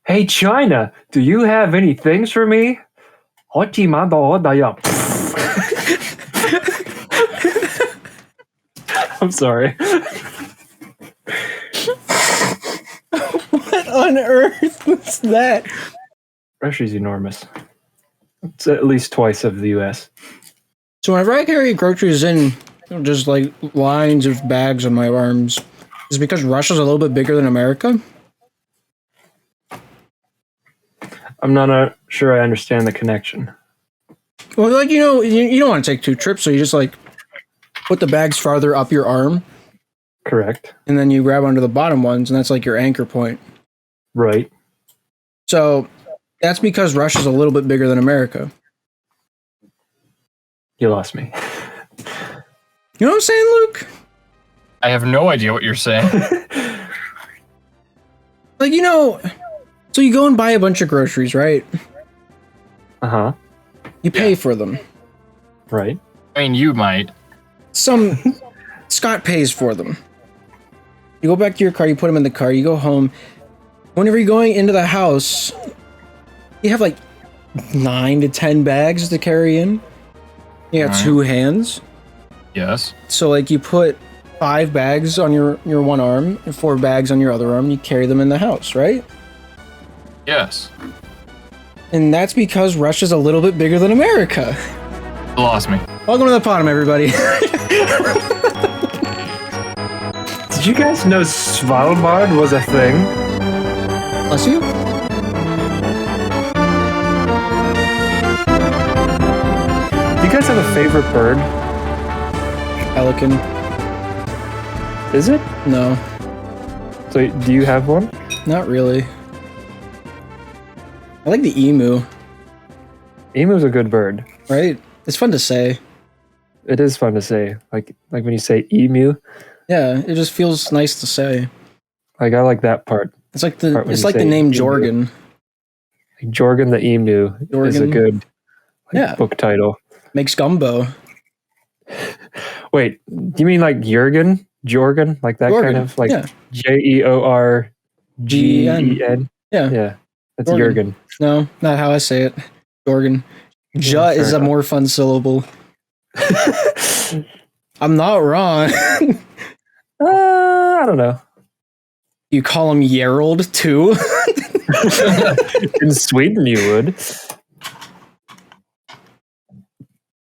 Hey, China, do you have any things for me? I'm sorry. What on earth was that? Russia's enormous. It's at least twice of the U.S. So whenever I carry groceries in, just like lines of bags on my arms, is it because Russia's a little bit bigger than America? I'm not sure I understand the connection. Well, like, you don't want to take 2 trips, so you just like put the bags farther up your arm. Correct. And then you grab onto the bottom ones, and that's like your anchor point. Right. So that's because Russia's a little bit bigger than America. You lost me. You know what I'm saying, Luke? I have no idea what you're saying. Like, so you go and buy a bunch of groceries, right? Uh-huh. You pay for them. Right. I mean, you might. Scott pays for them. You go back to your car, you put them in the car, you go home. Whenever you're going into the house, you have like 9 to 10 bags to carry in. You got 2 hands. Yes. So like you put 5 bags on your one arm and 4 bags on your other arm, and you carry them in the house, right? Yes. And that's because Russia's a little bit bigger than America. You lost me. Welcome to the PoDumb, everybody. Did you guys know Svalbard was a thing? Bless you. Do you guys have a favorite bird? Pelican. Is it? No, So do you have one? not really. I like the emu, Emu's a good bird. right? It's fun to say. It is fun to say. Like when you say emu, Yeah, it just feels nice to say. like I like that part. It's like Part when it's you like the say name emu. Jorgen. Like Jorgen the emu is a Jorgen. good Yeah. book title. Makes gumbo. Wait, do you mean like Jurgen? Jorgen? Like that kind Jorgen, of like yeah. Jeorgen? Yeah. Yeah. That's Jorgen. Jurgen. No, not how I say it. Jorgen. Ja fair is a enough. more fun syllable. I'm not wrong. I don't know. You call him Gerald too? In Sweden you would.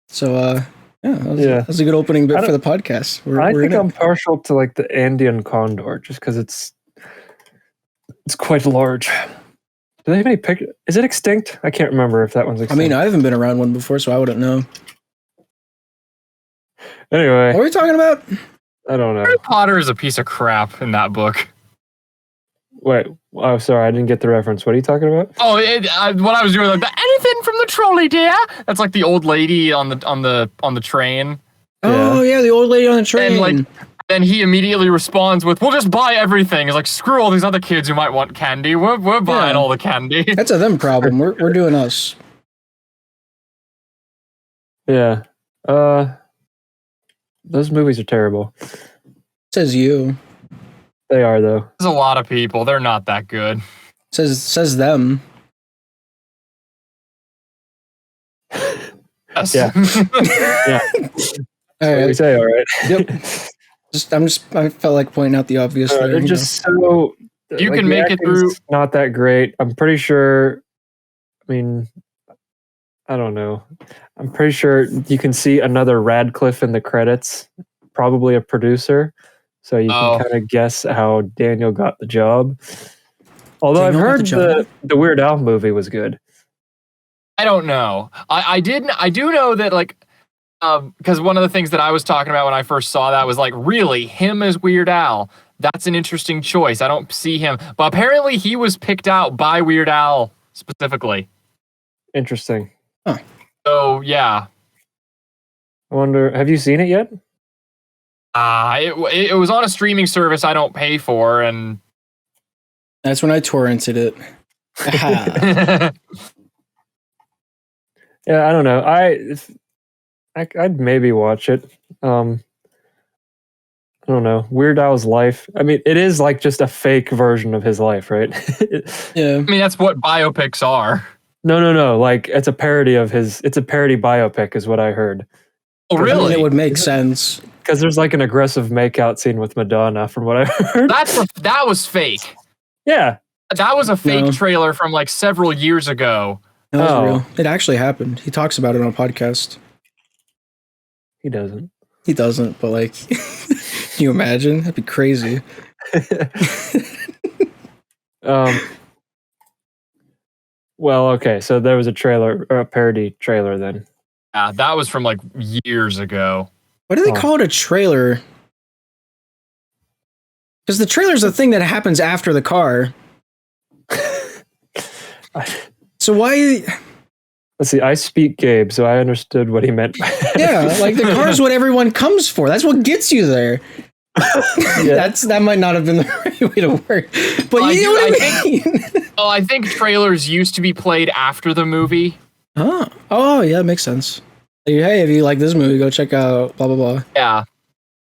So, yeah, Yeah. that was a good opening bit I for the podcast. I We're think in it. I'm partial to like the Andean condor just because it's quite large. Do they have any pictures? Is it extinct? I can't remember if that one's I extinct. mean, I haven't been around one before, so I wouldn't know. Anyway, What are we talking about? I don't know. Harry Potter is a piece of crap in that book. Wait, oh, sorry, I didn't get the reference. What are you talking about? Oh, what I was doing, like, anything from the trolley, dear? That's like the old lady on the train. Oh, yeah, the old lady on the train. And like, then he immediately responds with, "We'll just buy everything." He's like, "Screw all these other kids who might want candy. We're buying all the candy." That's a them problem. We're doing us. Yeah. Those movies are terrible. Says you. They are though. There's a lot of people. They're not that good. Says them. Yes. Yeah. Yeah. All What we right. say, all right. Yep. I felt like pointing out the obvious. There, They're just so. You like, can the make it acting's through. Not that great. I'm pretty sure. I mean, I don't know. I'm pretty sure you can see another Radcliffe in the credits. Probably a producer, so you Oh. can kind of guess how Daniel got the job. Although Daniel got I've the heard job? the Weird Al movie was good. I don't know. I do know that, like, because one of the things that I was talking about when I first saw that was like, really, him as Weird Al. That's an interesting choice. I don't see him, but apparently he was picked out by Weird Al specifically. Interesting. So yeah. I wonder, have you seen it yet? It was on a streaming service I don't pay for, and That's when I torrented it. Aha. Yeah, I don't know. I'd maybe watch it. I don't don't know, Weird Al's life. I mean, it is like just a fake version of his life, right? Yeah. I mean, that's what biopics are. No. Like it's a parody of his. It's a parody biopic, is what I heard. Oh, I mean, really? it would make sense. Because there's like an aggressive makeout scene with Madonna, from what I heard. That was fake. Yeah. That was a fake No. trailer from like several years ago. That was Oh. real. It actually happened. He talks about it on a podcast. He doesn't. He doesn't, but like, can you imagine? That'd be crazy. Well, okay, so there was a trailer, or a parody trailer then. Yeah, that was from like years ago. Why do they Oh. call it a trailer? Because the trailer's a thing that happens after the car. So why? Let's see, I speak Gabe, so I understood what he meant. Yeah, like the car's what everyone comes for. That's what gets you there. Yeah. That might not have been the right way to work, but I you know do- what I I mean. Oh, I think trailers used to be played after the movie. Oh, yeah, that makes sense. Like, hey, if you like this movie, go check out blah blah blah. Yeah.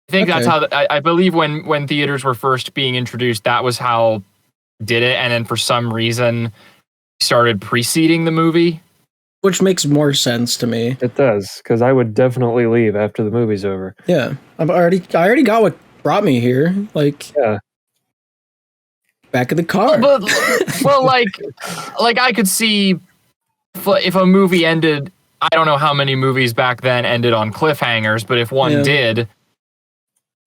I think that's Okay. how I believe when theaters were first being introduced, that was how did it, and then for some reason started preceding the movie. Which makes more sense to me. It does, because I would definitely leave after the movie's over. Yeah, I already got what brought me here. Like, Yeah. back of the car. But well, like I could see if a movie ended. I don't know how many movies back then ended on cliffhangers, but if one Yeah. did,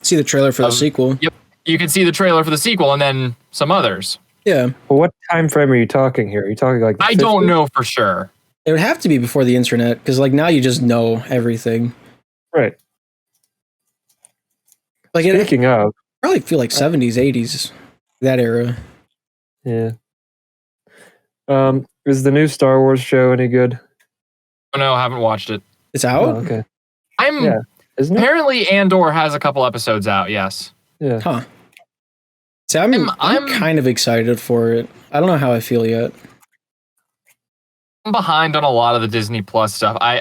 See the trailer for the sequel. you could see the trailer for the sequel and then some others. Yeah, Well, what time frame are you talking here? Are you talking like the I don't 50s? know for sure. it would have to be before the internet because like now you just know everything. Right. Like it Speaking of, probably feel like 70s, 80s, that era. yeah. Is the new Star Wars show any good? Oh, no, I haven't watched it. It's out. Oh, okay. I'm Yeah. Isn't it? apparently Andor has a couple episodes out. Yes. Yeah. Huh. See, I'm I'm- kind of excited for it. I don't know how I feel yet. I'm behind on a lot of the Disney Plus stuff. I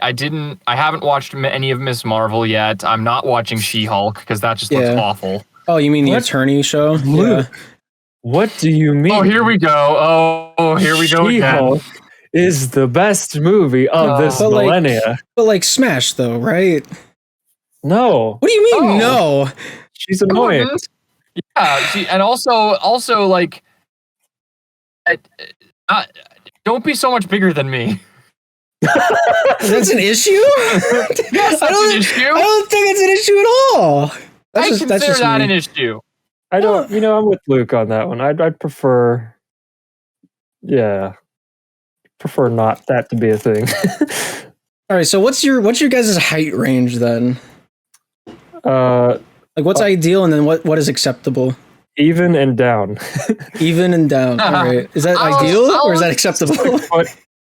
haven't watched any of Miss Marvel yet. I'm not watching She-Hulk because that just looks Yeah. awful. Oh, you mean the What? attorney show? Yeah. Luke. What do you mean? Oh, here we go. Oh, here we go again. She-Hulk is the best movie of this But, like- millennia. But like Smash though, right? No, What do you mean Oh. no? she's annoying. Yeah, and also like, don't be so much bigger than me. That's an issue? Yes, I that's don't, an issue. I don't think it's an issue at all. I consider that an issue. I don't. You know, I'm with Luke on that one. I'd prefer. Yeah, prefer not that to be a thing. All right, so what's your guys' height range then? Like what's ideal and then what is acceptable? Even and down. Even and down. All right. Is that ideal or is that acceptable? 6 foot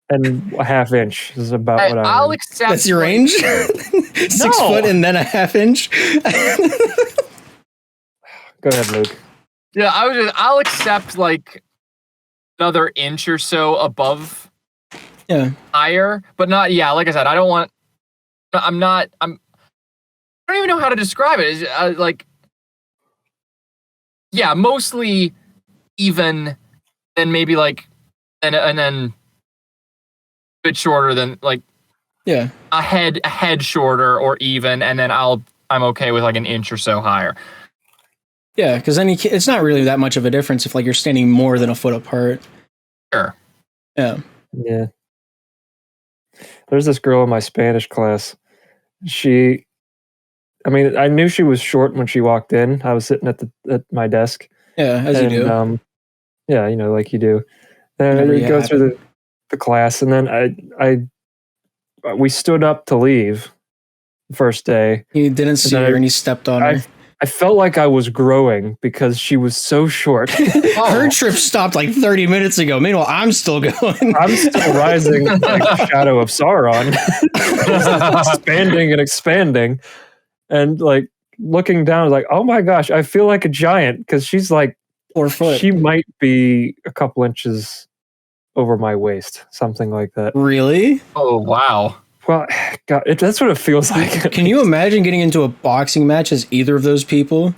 and a half inch is about what I'll I'm. accept. That's your range? 6 No. foot and then a half inch? Go ahead, Luke. Yeah, I'll accept like another inch or so above Yeah. higher, but not. Yeah, like I said, I don't want. I'm not. I don't even know how to describe it. It's, like, yeah, mostly even, and maybe like, and then a bit shorter than like Yeah. a head shorter or even, and then I'm okay with like an inch or so higher. Yeah, because then it's not really that much of a difference if like you're standing more than a foot apart. Sure. Yeah. Yeah. There's this girl in my Spanish class. I mean, I knew she was short when she walked in. I was sitting at my desk. Yeah, as and, you do. Yeah, you know, like you do. And Whenever we you go have through the class, and then we stood up to leave the first day. You didn't see then her and you stepped on her. I felt like I was growing because she was so short. Her trip stopped like 30 minutes ago. Meanwhile, I'm still going. I'm still rising like the shadow of Sauron, just expanding and expanding, and like looking down, like, oh my gosh, I feel like a giant because she's like 4 foot. she might be a couple inches over my waist, something like that. Really? Oh wow. Well, God, that's what it feels like. Can you imagine getting into a boxing match as either of those people?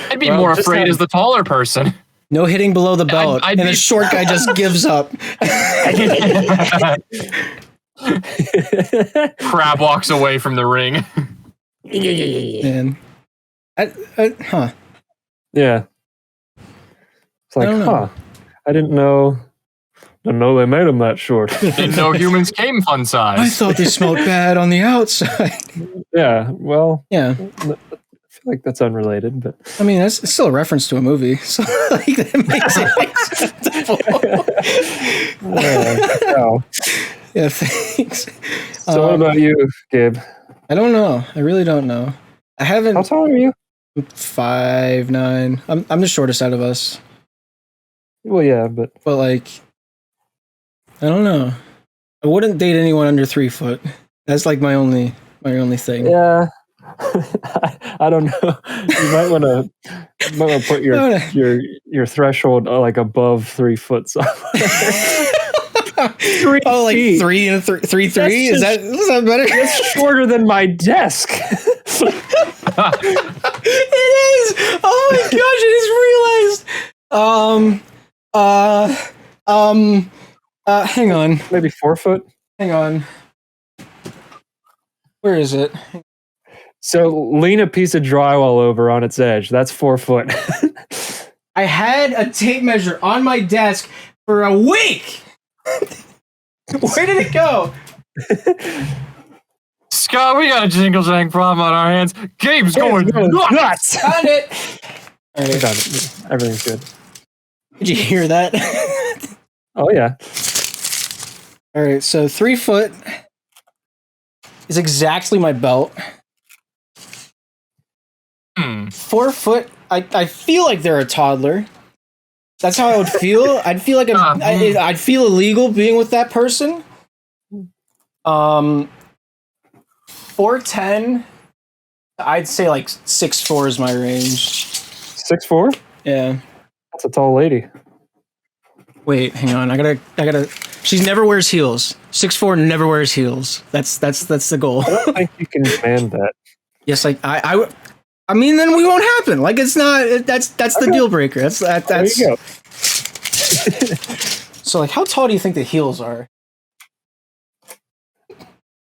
I'd be more afraid as the taller person. No hitting below the belt, I'd and the be- short guy just gives up. Crab walks away from the ring. Man, huh? Yeah. It's like, I don't know. I didn't know they made them that short. Didn't know humans came fun size. I thought they smelled bad on the outside. Yeah, well, Yeah, I feel like that's unrelated, but I mean that's it's still a reference to a movie, so like that makes it acceptable. wow. Yeah, thanks. So what about you, Gabe? I don't know. I really don't know. I haven't. How tall are you? 5'9". I'm the shortest out of us, Well, yeah, but but like, I don't know. I wouldn't date anyone under 3 foot. That's like my only thing. yeah, I don't know. You might want to put your threshold like above 3 foot somewhere. 3 Oh, like feet. 3 and 3. Is that better? That's shorter than my desk. It is. Oh my gosh! I just realized. Hang on. Maybe 4 foot. Hang on. Where is it? So lean a piece of drywall over on its edge. That's 4 foot. I had a tape measure on my desk for a week. Where did it go? Scott, we got a jingle jang problem on our hands. Gabe's going nuts. Found it. All I right. got it. Everything's good. Did you hear that? Oh yeah. All right. So 3 foot is exactly my belt. 4 foot. I feel like they're a toddler. That's how I would feel. I'd feel like I'd feel illegal being with that person. 4'10". I'd say like 6'4" is my range. 6'4"? Yeah. That's a tall lady. Wait, hang on. I gotta. She never wears heels. 6'4" never wears heels. That's the goal. I don't think you can demand that. Yes, like I mean, then we won't happen. Like it's not. That's the deal breaker. That's. There you go. So like, how tall do you think the heels are?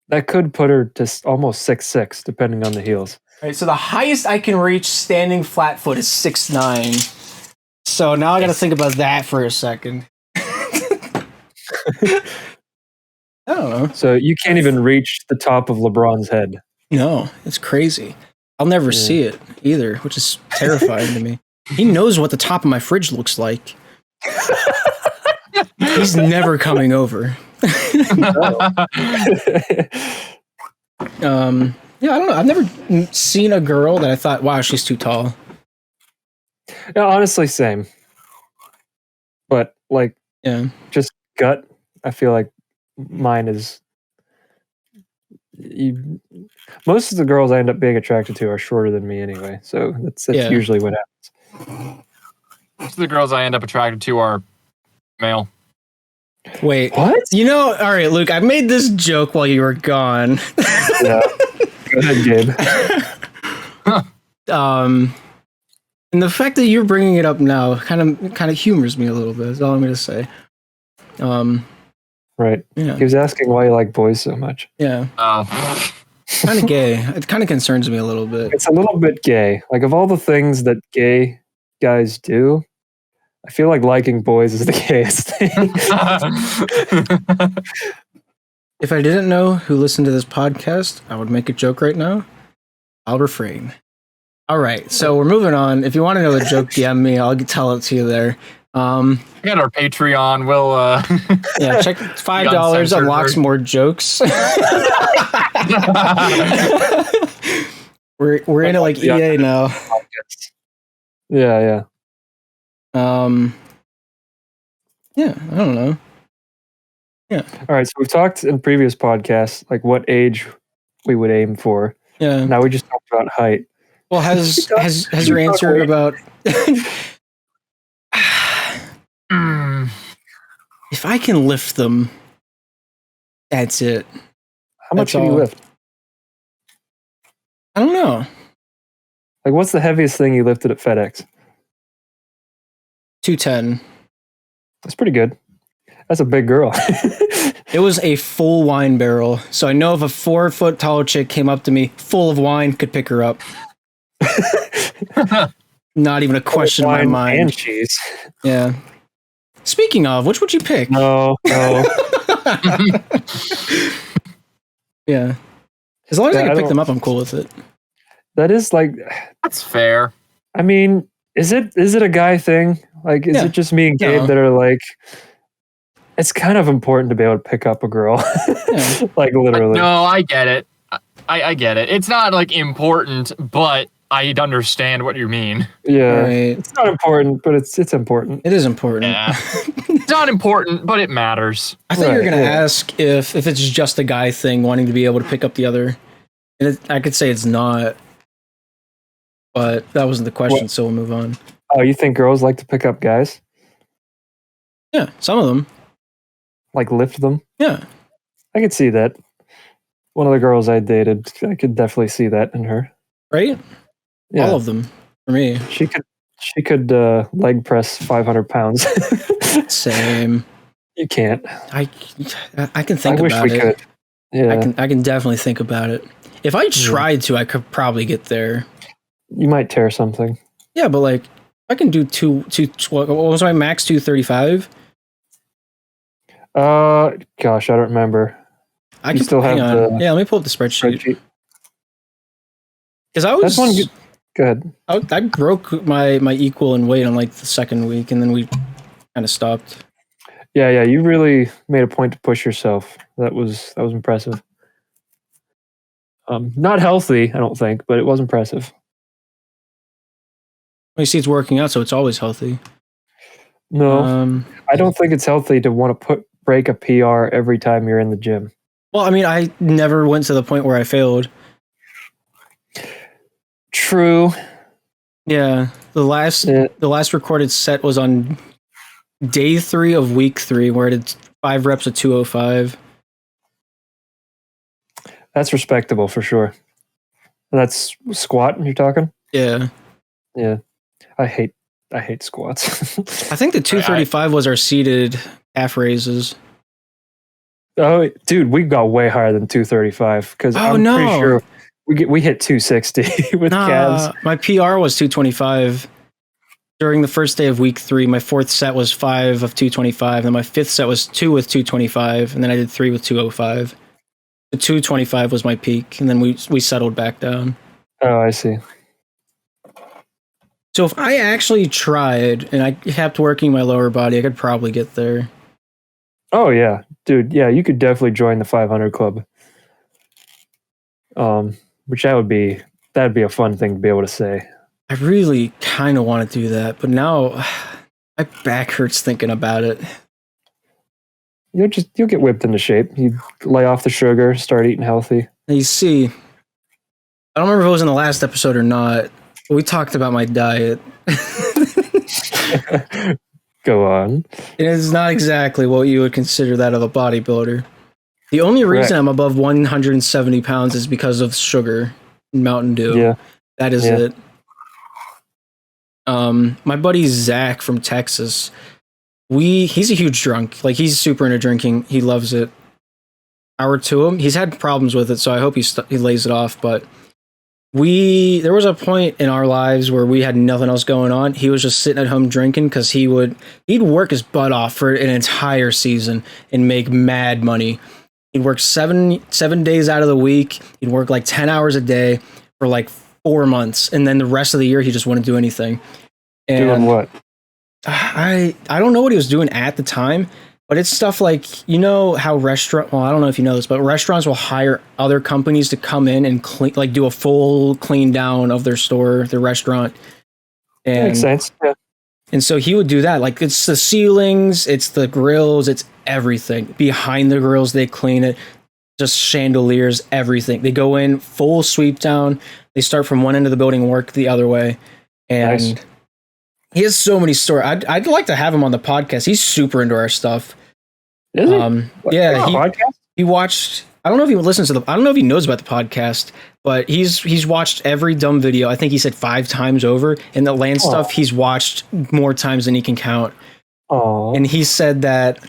That could put her to almost 6'6", depending on the heels. All right. So the highest I can reach standing flat foot is 6'9". So now I got to think about that for a second. I don't know. So you can't even reach the top of LeBron's head. No, it's crazy. I'll never see it either, which is terrifying to me. He knows what the top of my fridge looks like. He's never coming over. Yeah, I don't know. I've never seen a girl that I thought, wow, she's too tall. Yeah, honestly, same. But like, Yeah. just gut, I feel like mine is. Most of the girls I end up being attracted to are shorter than me anyway, so that's usually what happens. Most of the girls I end up attracted to are male. Wait. What? You know, all right, Luke, I made this joke while you were gone. Yeah. Go ahead, Gabe. And the fact that you're bringing it up now kind of humors me a little bit. Is all I'm going to say. Right. Yeah. He was asking why you like boys so much. Yeah. Oh. Kind of gay. It kind of concerns me a little bit. It's a little bit gay. Like, of all the things that gay guys do, I feel like liking boys is the gayest thing. If I didn't know who listened to this podcast, I would make a joke right now. I'll refrain. All right, so we're moving on. If you want to know the joke, DM me. I'll tell it to you there. We got our Patreon. We'll yeah, check $5 unlocks more jokes. we're in it like EA now. Yeah. Yeah, I don't know. Yeah. All right, so we've talked in previous podcasts like what age we would aim for. Yeah. Now we just talked about height. Well, has your answer about if I can lift them, that's it. How much That's can you all. lift? I don't know. Like, what's the heaviest thing you lifted at FedEx? 210. That's pretty good. That's a big girl. It was a full wine barrel. So I know if a 4-foot tall chick came up to me full of wine, could pick her up. Not even a question in my Wine mind. and cheese. Yeah. Speaking of, which would you pick? No. Yeah. As long as I Yeah, can I pick don't- them up, I'm cool with it. That is like, That's fair. I mean, is it a guy thing? Like, is Yeah. it just me and Gabe No. that are like, it's kind of important to be able to pick up a girl. Yeah. Like, literally. No, I get it. I get it. It's not like important, but I'd understand what you mean. Yeah. Right. It's not important, but it's important. It is important. Yeah. It's not important, but it matters. I thought you were Right, going to yeah. ask if it's just a guy thing, wanting to be able to pick up the other. And I could say it's not. But that wasn't the question, What? so we'll move on. Oh, you think girls like to pick up guys? Yeah, some of them. Like, lift them? Yeah. I could see that. One of the girls I dated, I could definitely see that in her. Right? Yeah. All of them, for me. She could leg press 500 pounds. Same. You can't. I can I think wish about we it. could. Yeah. I can definitely think about it. If I tried to, I could probably get there. You might tear something. Yeah, but like I can do what was my max 235? Gosh, I don't remember. I You can still hang have on. the Yeah, let me pull up the spreadsheet. Spreadsheet. Because I was That's one good. Go ahead. I broke my equal in weight on like the second week, and then we kind of stopped. Yeah, you really made a point to push yourself. That was impressive. Not healthy, I don't think, but it was impressive. Well, you see, it's working out, so it's always healthy. No, I don't think it's healthy to want to break a PR every time you're in the gym. Well, I mean, I never went to the point where I failed. True. Yeah, the last recorded set was on day 3 of week 3, where I did 5 reps at 205. That's respectable for sure. That's squat you're talking? Yeah, Yeah. I hate squats. I think the 235 was our seated calf raises. Oh, dude, we got way higher than 235 because I'm pretty sure we hit 260 with calves. My PR was 225 during the first day of week 3. My 4th set was 5 of 225, and my 5th set was 2 with 225, and then I did 3 with 205. The 225 was my peak, and then we settled back down. Oh, I see. So if I actually tried and I kept working my lower body, I could probably get there. Oh yeah, dude. Yeah, you could definitely join the 500 club. Which that'd be a fun thing to be able to say. I really kind of want to do that, but now my back hurts thinking about it. You'll get whipped into shape. You lay off the sugar, start eating healthy. Now you see, I don't remember if it was in the last episode or not, but we talked about my diet. Go on. It is not exactly what you would consider that of a bodybuilder. The only reason Correct. I'm above 170 pounds is because of sugar and Mountain Dew. Yeah. That is Yeah. it. My buddy Zach from Texas, he's a huge drunk. Like, he's super into drinking. He loves it. Power to him. He's had problems with it, so I hope he lays it off. But there was a point in our lives where we had nothing else going on. He was just sitting at home drinking because he'd work his butt off for an entire season and make mad money. He'd work seven days out of the week. He'd work like 10 hours a day for like 4 months, and then the rest of the year he just wouldn't do anything. And Doing what? I don't know what he was doing at the time, but it's stuff like, you know how well, I don't know if you know this, but restaurants will hire other companies to come in and clean, like do a full clean down of their store, their restaurant. And, Makes sense. Yeah. and so he would do that. Like, it's the ceilings, it's the grills, it's everything. Behind the grills, they clean it. Just chandeliers, everything. They go in, full sweep down. They start from one end of the building and work the other way. And Nice. he has so many stories. I'd like to have him on the podcast. He's super into our stuff. Is it? Yeah, podcast? he watched I don't know if he listens to the. I don't know if he knows about the podcast, but he's watched every dumb video. I think he said 5 times over, and the land stuff he's watched more times than he can count. Oh, And he said that,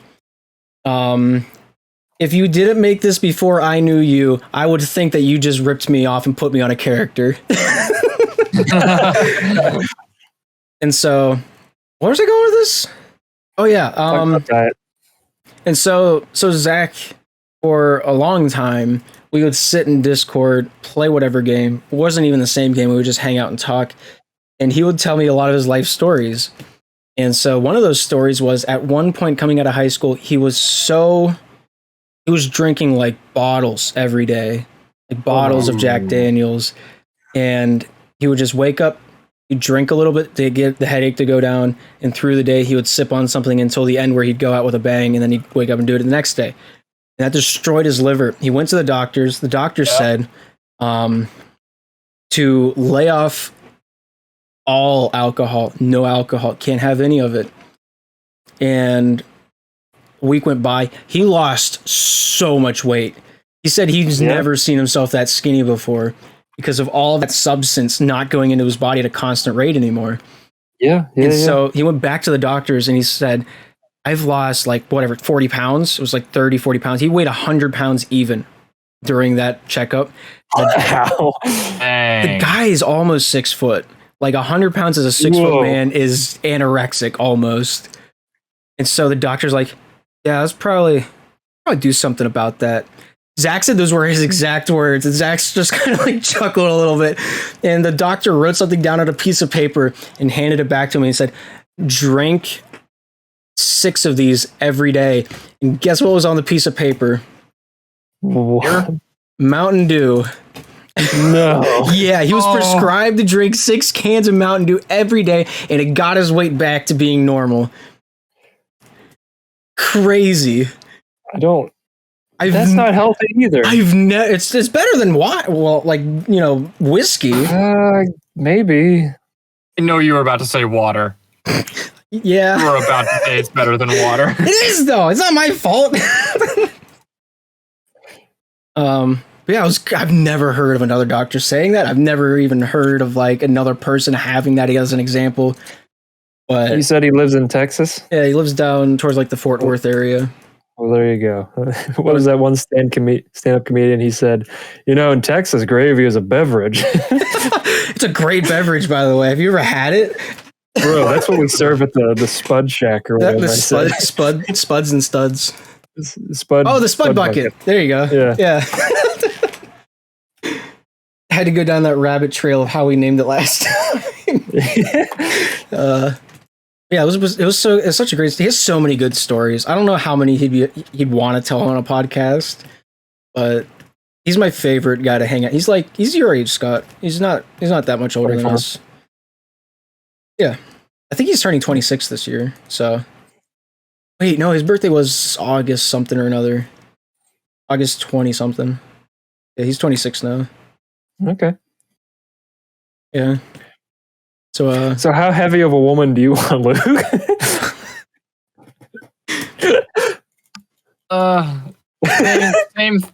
if you didn't make this before I knew you, I would think that you just ripped me off and put me on a character. And so, where was I going with this? Oh yeah, and so Zach, for a long time, we would sit in Discord, play whatever game. It wasn't even the same game. We would just hang out and talk. And he would tell me a lot of his life stories. And so one of those stories was at one point coming out of high school, he was drinking like bottles every day, like bottles of Jack Daniels. And he would just wake up, he'd drink a little bit to get the headache to go down. And through the day, he would sip on something until the end where he'd go out with a bang, and then he'd wake up and do it the next day. And that destroyed his liver. He went to the doctors. The doctor said to lay off all alcohol, no alcohol, can't have any of it. And a week went by. He lost so much weight. He said he's never seen himself that skinny before because of all that substance not going into his body at a constant rate anymore. So he went back to the doctors and he said, I've lost like 40 pounds. It was like 30, 40 pounds. He weighed 100 pounds even during that checkup. The guy is almost 6 foot. Like 100 pounds as a 6 foot man is anorexic almost. And so the doctor's like, yeah, let's probably do something about that. Zach said those were his exact words, and Zach's just kind of like chuckled a little bit. And the doctor wrote something down on a piece of paper and handed it back to me and said, drink 6 of these every day. And guess what was on the piece of paper? what? Mountain Dew. No. Yeah, he was prescribed to drink 6 cans of Mountain Dew every day, and it got his weight back to being normal. Crazy. That's not healthy either. It's better than what? Well, like, whiskey. Maybe. I know you were about to say water. Yeah. You were about to say it's better than water. It is though. It's not my fault. Yeah, I've never heard of another doctor saying that. I've never even heard of like another person having that as an example. But you said he lives in Texas? Yeah, he lives down towards like the Fort Worth area. Well, there you go. What was that one stand-up comedian? He said, in Texas, gravy is a beverage. It's a great beverage, by the way. Have you ever had it? Bro, that's what we serve at the Spud Shack or whatever. Spuds and studs. Spud. Oh, the Spud bucket. There you go. Yeah. Had to go down that rabbit trail of how we named it last time. Yeah, it was such a great. He has so many good stories. I don't know how many he'd want to tell on a podcast, but he's my favorite guy to hang out. He's your age, Scott. He's not that much older than us. Yeah, I think he's turning 26 this year. So, wait, no, his birthday was August something or another. August 20 something. Yeah, he's 26 now. Okay. Yeah. So how heavy of a woman do you want, Luke?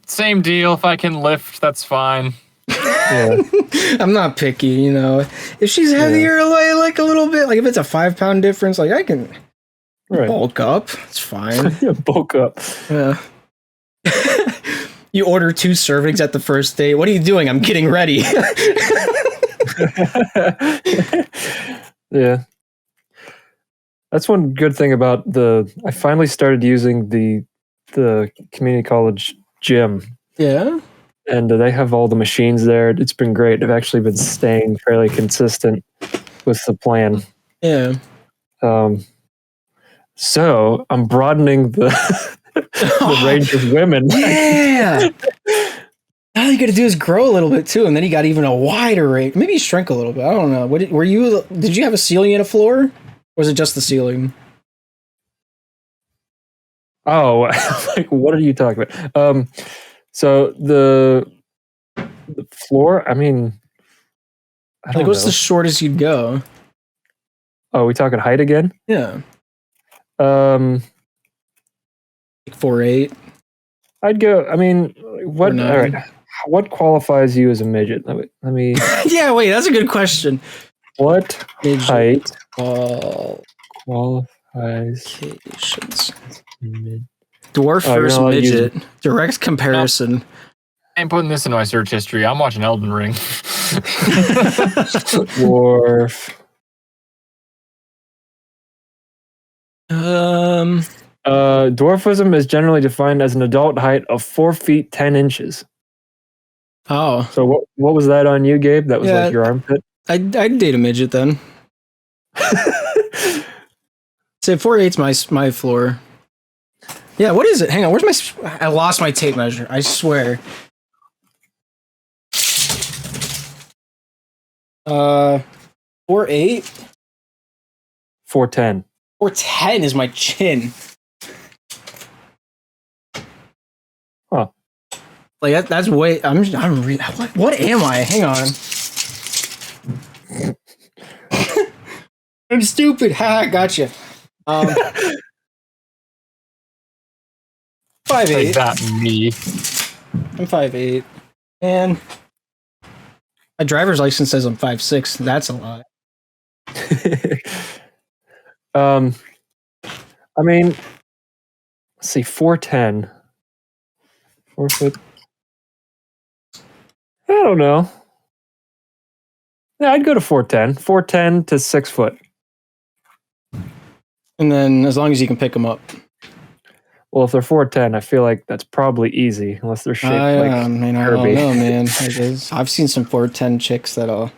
Same deal. If I can lift, that's fine. Yeah. I'm not picky, If she's heavier, like a little bit, like if it's a 5 pound difference, like I can bulk up. It's fine. Bulk up. Yeah. You order 2 servings at the first date. What are you doing? I'm getting ready. Yeah. That's one good thing about I finally started using the community college gym. Yeah. And they have all the machines there. It's been great. I've actually been staying fairly consistent with the plan. Yeah. So I'm broadening the range of women. Yeah. All you got to do is grow a little bit too, and then you got even a wider range. Maybe you shrink a little bit. I don't know. Did you have a ceiling and a floor, or was it just the ceiling? Oh, like what are you talking about? So the floor. I mean, I don't know. What's the shortest you'd go? Oh, we talking height again? Yeah. Like 4'8". I'd go. I mean, what? Or All nine. right. What qualifies you as a midget? Let me. Yeah, wait, that's a good question. What Midget height qualifications. qualifies mid? Dwarf Oh, you're versus not allowed to use midget. Direct comparison. I'm putting this in my search history. I'm watching Elden Ring. dwarf. Dwarfism is generally defined as an adult height of 4 feet 10 inches. Oh. So what was that on you, Gabe? That was Yeah. like your armpit. I'd date a midget then. Say 4'8's my floor. Yeah, what is it? Hang on, where's my? I lost my tape measure. I swear. 4'8". 4'10". 4'10" is my chin. Huh. Like that's way. What am I? Hang on. I'm stupid. Ha, gotcha. 5'8". Like that me. I'm 5'8". Man, my driver's license says I'm 5'6". That's a lot. I mean, let's see, 4'10". 4 foot. I don't know. Yeah, I'd go to 4'10". 4'10" to 6 foot. And then as long as you can pick them up. Well, if they're 4'10", I feel like that's probably easy, unless they're shaped like I don't Kirby. know, man. I've seen some 4'10" chicks that'll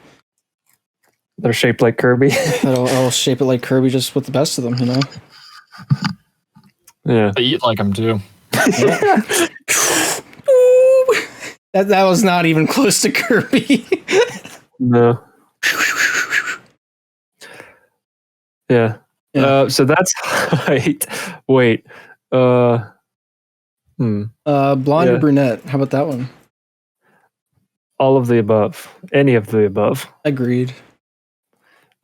They're shaped like Kirby. I'll shape it like Kirby, just with the best of them, you know. Yeah. They eat like them too. That was not even close to Kirby. No. Yeah. So that's height. Wait. Blonde Yeah. or brunette? How about that one? All of the above. Any of the above. Agreed.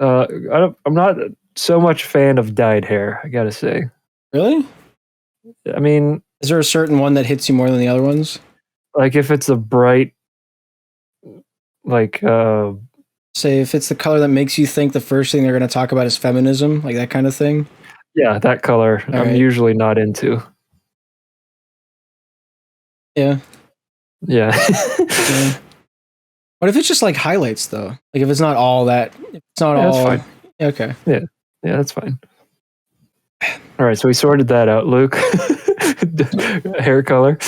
I'm not so much a fan of dyed hair, I gotta say. Really? I mean, Is there a certain one that hits you more than the other ones? like if it's a bright, like, Say if it's the color that makes you think the first thing they're going to talk about is feminism, like that kind of thing. yeah, that color All I'm right. usually not into. Yeah. Yeah. Yeah. What if it's just like highlights though? Like if it's not all that, it's not Yeah, all. that's fine. Okay. Yeah, that's fine. All right, so we sorted that out, Luke. Hair color.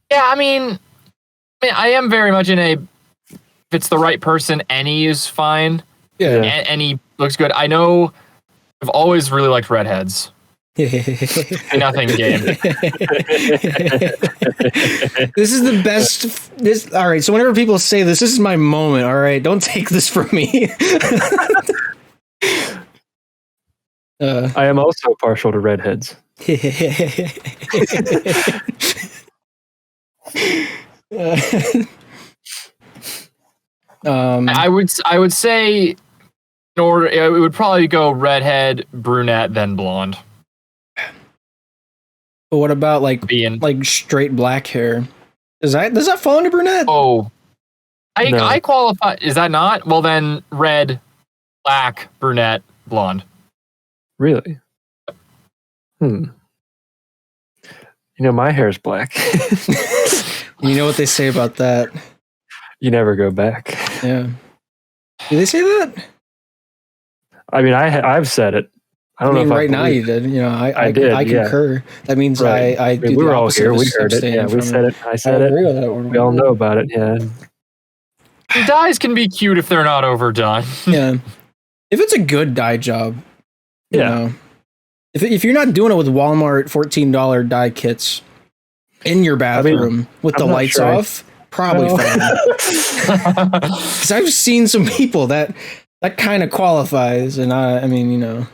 Yeah, I mean, I am very much in a. If it's the right person, any is fine. Yeah. Any looks good. I know. I've always really liked redheads. Nothing game. This is the best. All right. So whenever people say this is my moment. All right, don't take this from me. I am also partial to redheads. I would say, in order, it would probably go redhead, brunette, then blonde. But what about like Being straight black hair? Does that fall into brunette? no. I qualify. Is that not? Well, then red, black, brunette, blonde. Really? You know, my hair's black. You know what they say about that? You never go back. Yeah. Do they say that? I mean, I've said it. I don't know if right I now you believe- did. You know, I did, I yeah. concur. That means Right. I mean, do we the were all opposite here. of We heard it. abstaining Yeah, we from said it. I I said agree it. with that one. We all know about it. Yeah. Dyes can be cute if they're not overdone. Yeah. If it's a good dye job, you Yeah. know. If you're not doing it with Walmart $14 dye kits in your bathroom with the I'm not lights sure. off, probably fine. Because I've seen some people that kind of qualifies, and I mean, you know.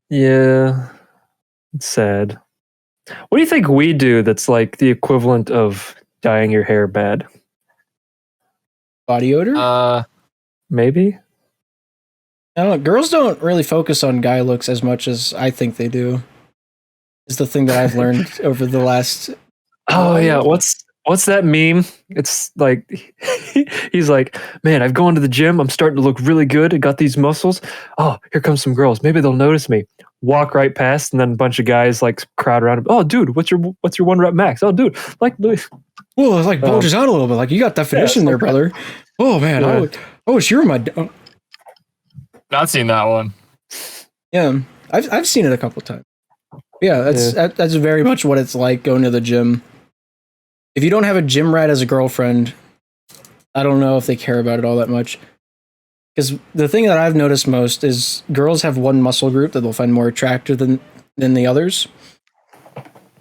Yeah. It's sad. What do you think we do that's like the equivalent of dyeing your hair bad? Body odor? Maybe? I don't know. Girls don't really focus on guy looks as much as I think they do. is the thing that I've learned over the last. Oh yeah, what's that meme? It's like he's like, man, I've gone to the gym. I'm starting to look really good. I got these muscles. Oh, here comes some girls. Maybe they'll notice me. Walk right past, and then a bunch of guys like crowd around him. Oh, dude, what's your 1 rep max? Oh, dude, like, Well, it like bulges out a little bit. Like you got definition there, brother. Oh man, I wish you were my. Not seen that one. Yeah, I've seen it a couple times. Yeah, that's very much what it's like going to the gym. If you don't have a gym rat as a girlfriend, I don't know if they care about it all that much. Because the thing that I've noticed most is girls have one muscle group that they'll find more attractive than the others.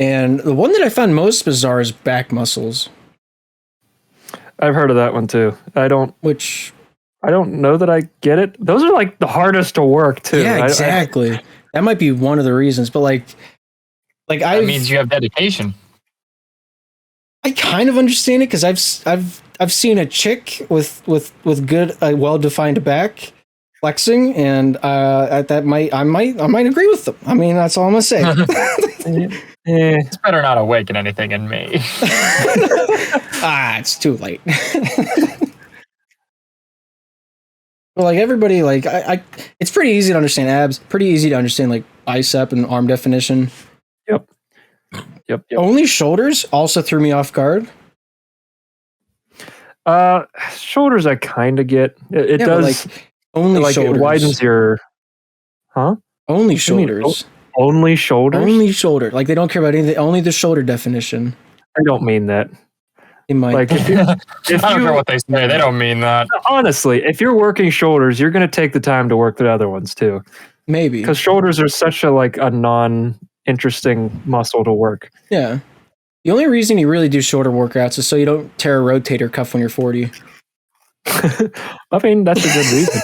And the one that I found most bizarre is back muscles. I've heard of that one too. I don't know that I get it. Those are like the hardest to work too. Yeah, exactly. That might be one of the reasons. But like that means you have dedication. I kind of understand it because I've seen a chick with good well-defined back flexing, and I might agree with them. I mean, that's all I'm gonna say. It's better not awaken anything in me. It's too late. But like everybody, like I it's pretty easy to understand abs. Pretty easy to understand like bicep and arm definition. Yep. Only shoulders also threw me off guard. Shoulders I kind of get. It does. Like, only like shoulders. It widens your. Huh? Only shoulders. Only shoulders. Only shoulder. Like they don't care about anything. Only the shoulder definition. I don't mean that. They might. Like if I don't care what they say. They don't mean that. Honestly, if you're working shoulders, you're going to take the time to work the other ones too. Maybe because shoulders are such a non-interesting muscle to work. Yeah. The only reason you really do shoulder workouts is so you don't tear a rotator cuff when you're 40. I mean, that's a good reason.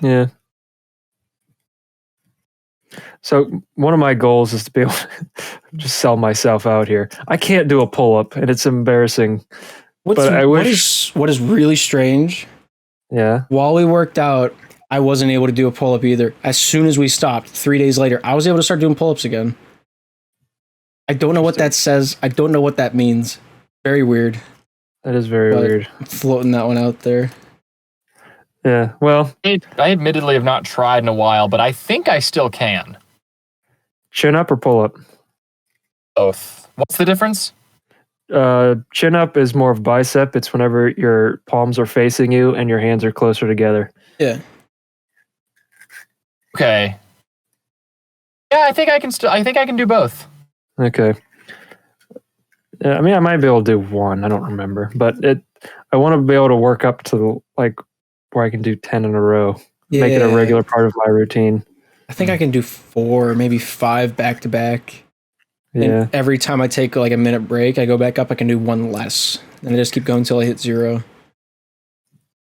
Yeah. So one of my goals is to be able to just sell myself out here. I can't do a pull-up, and it's embarrassing. But I wish. What is really strange? Yeah. While we worked out, I wasn't able to do a pull-up either. As soon as we stopped, 3 days later, I was able to start doing pull-ups again. I don't know what that says. I don't know what that means. Very weird. That is very weird. I'm floating that one out there. Yeah, well. I admittedly have not tried in a while, but I think I still can. Chin up or pull up? Both. What's the difference? Chin up is more of bicep. It's whenever your palms are facing you and your hands are closer together. Yeah. Okay. Yeah, I think I can do both. Okay. I mean, I might be able to do one. I don't remember, but I want to be able to work up to where I can do 10 in a row. Yeah. Make it a regular part of my routine. I think I can do 4, maybe 5 back to back. Yeah. And every time I take a minute break, I go back up, I can do 1 less. And I just keep going until I hit 0.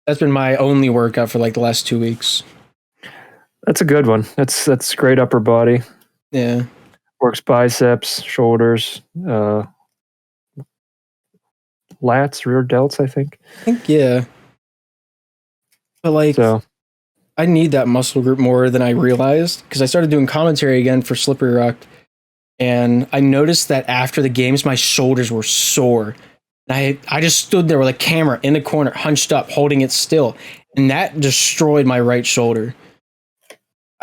That's been my only workout for the last 2 weeks. That's a good one. That's great upper body. Yeah. Works biceps, shoulders, lats, rear delts, I think. Yeah. But I need that muscle group more than I realized because I started doing commentary again for Slippery Rock. And I noticed that after the games, my shoulders were sore. And I just stood there with a camera in the corner, hunched up, holding it still. And that destroyed my right shoulder.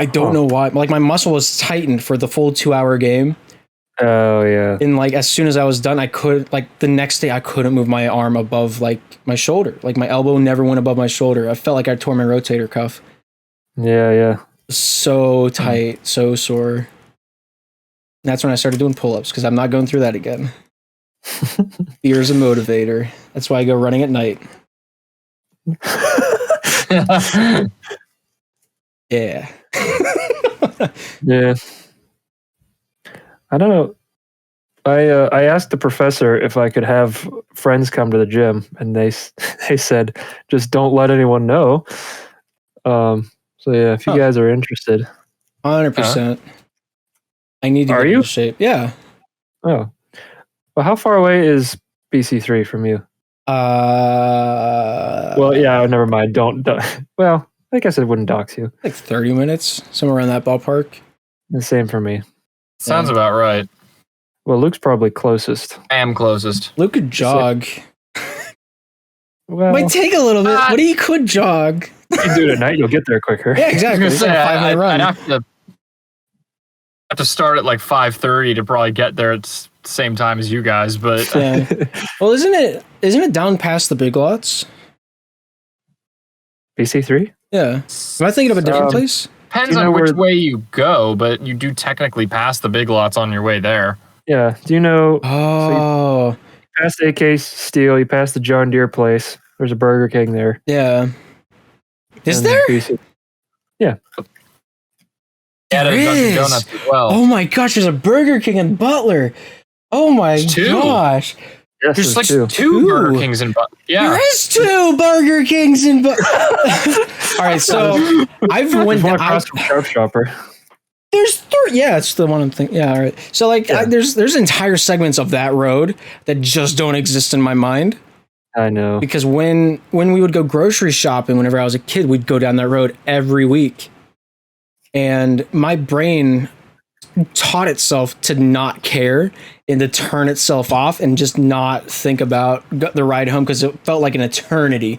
I don't know why. My muscle was tightened for the full 2-hour game. Oh, yeah. And as soon as I was done, I could, the next day, I couldn't move my arm above, my shoulder. My elbow never went above my shoulder. I felt like I tore my rotator cuff. Yeah. So tight, so sore. And that's when I started doing pull-ups because I'm not going through that again. Fear's a motivator. That's why I go running at night. Yeah. Yeah. I don't know. I asked the professor if I could have friends come to the gym, and they said just don't let anyone know. So yeah, if you guys are interested, 100%. I need to get into shape. Yeah. Oh, well, how far away is BC3 from you? Well, yeah, never mind. Don't. Well, I guess it wouldn't dox you. Like 30 minutes, somewhere around that ballpark. The same for me. Sounds about right. Well, Luke's probably closest. I am closest. Luke could jog. Well, Might take a little bit, but he could jog. you can do it at night, you'll get there quicker. Yeah, I was exactly. gonna It's say, like a 5-minute run. I'd have to start at like 5:30 to probably get there at the same time as you guys, but Yeah. Well, isn't it down past the Big Lots? BC3? Yeah. Am I thinking of a different place? depends Do you know on which where- way you go, but you do technically pass the Big Lots on your way there. Yeah. Do you know Oh, you pass AK Steel, you pass the John Deere place. There's a Burger King there. yeah. Is And there? BC Yeah, There there's Dunkin' is. Donuts as well. Oh my gosh, there's a Burger King in Butler. Oh my There's two. gosh. Yes, There's like two. two Two. Burger Kings in yeah. There is 2 Burger Kings in Butler. All right, so I've There's went one down. across from Sharp Shopper. There's 3. Yeah, it's the one I'm thinking. Yeah, all right. So like, Yeah. there's entire segments of that road that just don't exist in my mind. I know. Because when we would go grocery shopping whenever I was a kid, we'd go down that road every week. And my brain taught itself to not care and to turn itself off and just not think about the ride home because it felt like an eternity.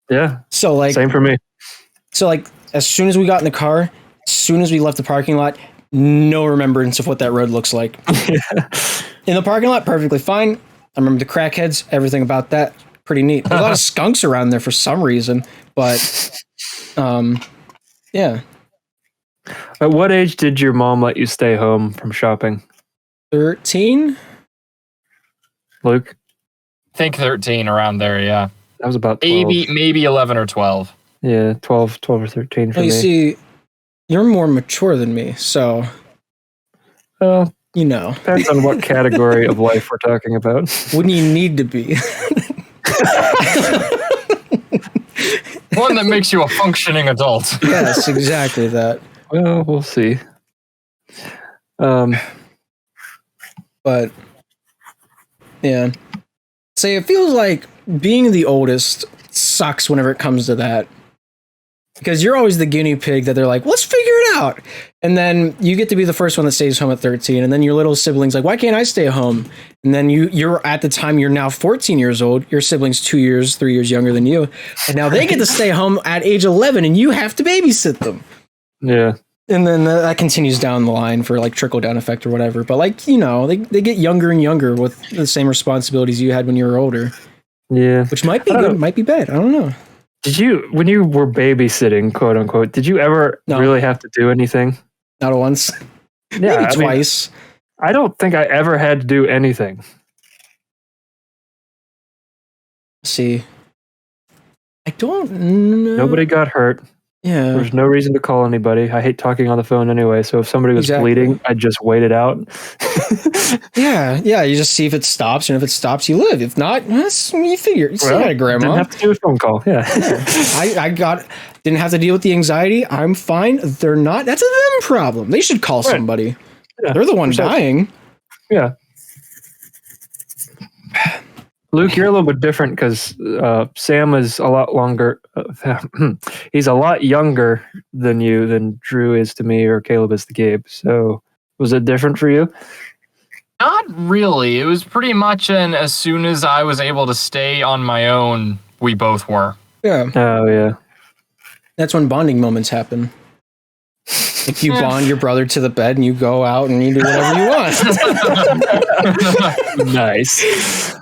Yeah. So like Same for me. as soon as we got in the car, as soon as we left the parking lot, no remembrance of what that road looks like. In the parking lot, perfectly fine. I remember the crackheads, everything about that. Pretty neat. There's a lot of skunks around there for some reason, but yeah. At what age did your mom let you stay home from shopping, 13? Luke? I think 13 around there, yeah. That was about 12. Maybe 11 or 12. Yeah, 12 or 13 for Well, you me. see, you're more mature than me, so Well, you know. depends on what category of life we're talking about. Wouldn't you need to be? One that makes you a functioning adult. Yes, exactly that. Well, we'll see. But yeah. Say it feels like being the oldest sucks whenever it comes to that. Because you're always the guinea pig that they're like, let's figure it out. And then you get to be the first one that stays home at 13. And then your little siblings like, why can't I stay home? And then you're at the time you're now 14 years old. Your siblings 3 years younger than you. And now they get to stay home at age 11 and you have to babysit them. Yeah. And then that continues down the line for like trickle down effect or whatever. But like, you know, they get younger and younger with the same responsibilities you had when you were older, Yeah. which might be I don't good, know. might be bad. I don't know. Did you, when you were babysitting, quote unquote, did you ever No. really have to do anything? Not once, Yeah, maybe I mean, twice. I don't think I ever had to do anything. See, I don't know. Nobody got hurt. Yeah. There's no reason to call anybody. I hate talking on the phone anyway. So if somebody was Exactly. bleeding, I'd just wait it out. Yeah. You just see if it stops, and if it stops, you live. If not, you figure. You still got a grandma. Didn't have to do a phone call. Yeah. I didn't have to deal with the anxiety. I'm fine. They're not. That's a them problem. They should call Right. somebody. Yeah, They're the one for sure. dying. Yeah. Luke, you're a little bit different because Sam is a lot longer. He's a lot younger than you, than Drew is to me, or Caleb is to Gabe. So was it different for you? Not really. It was pretty much an as soon as I was able to stay on my own, we both were. Yeah. Oh, yeah. That's when bonding moments happen. Like you bond your brother to the bed and you go out and you do whatever you want. Nice.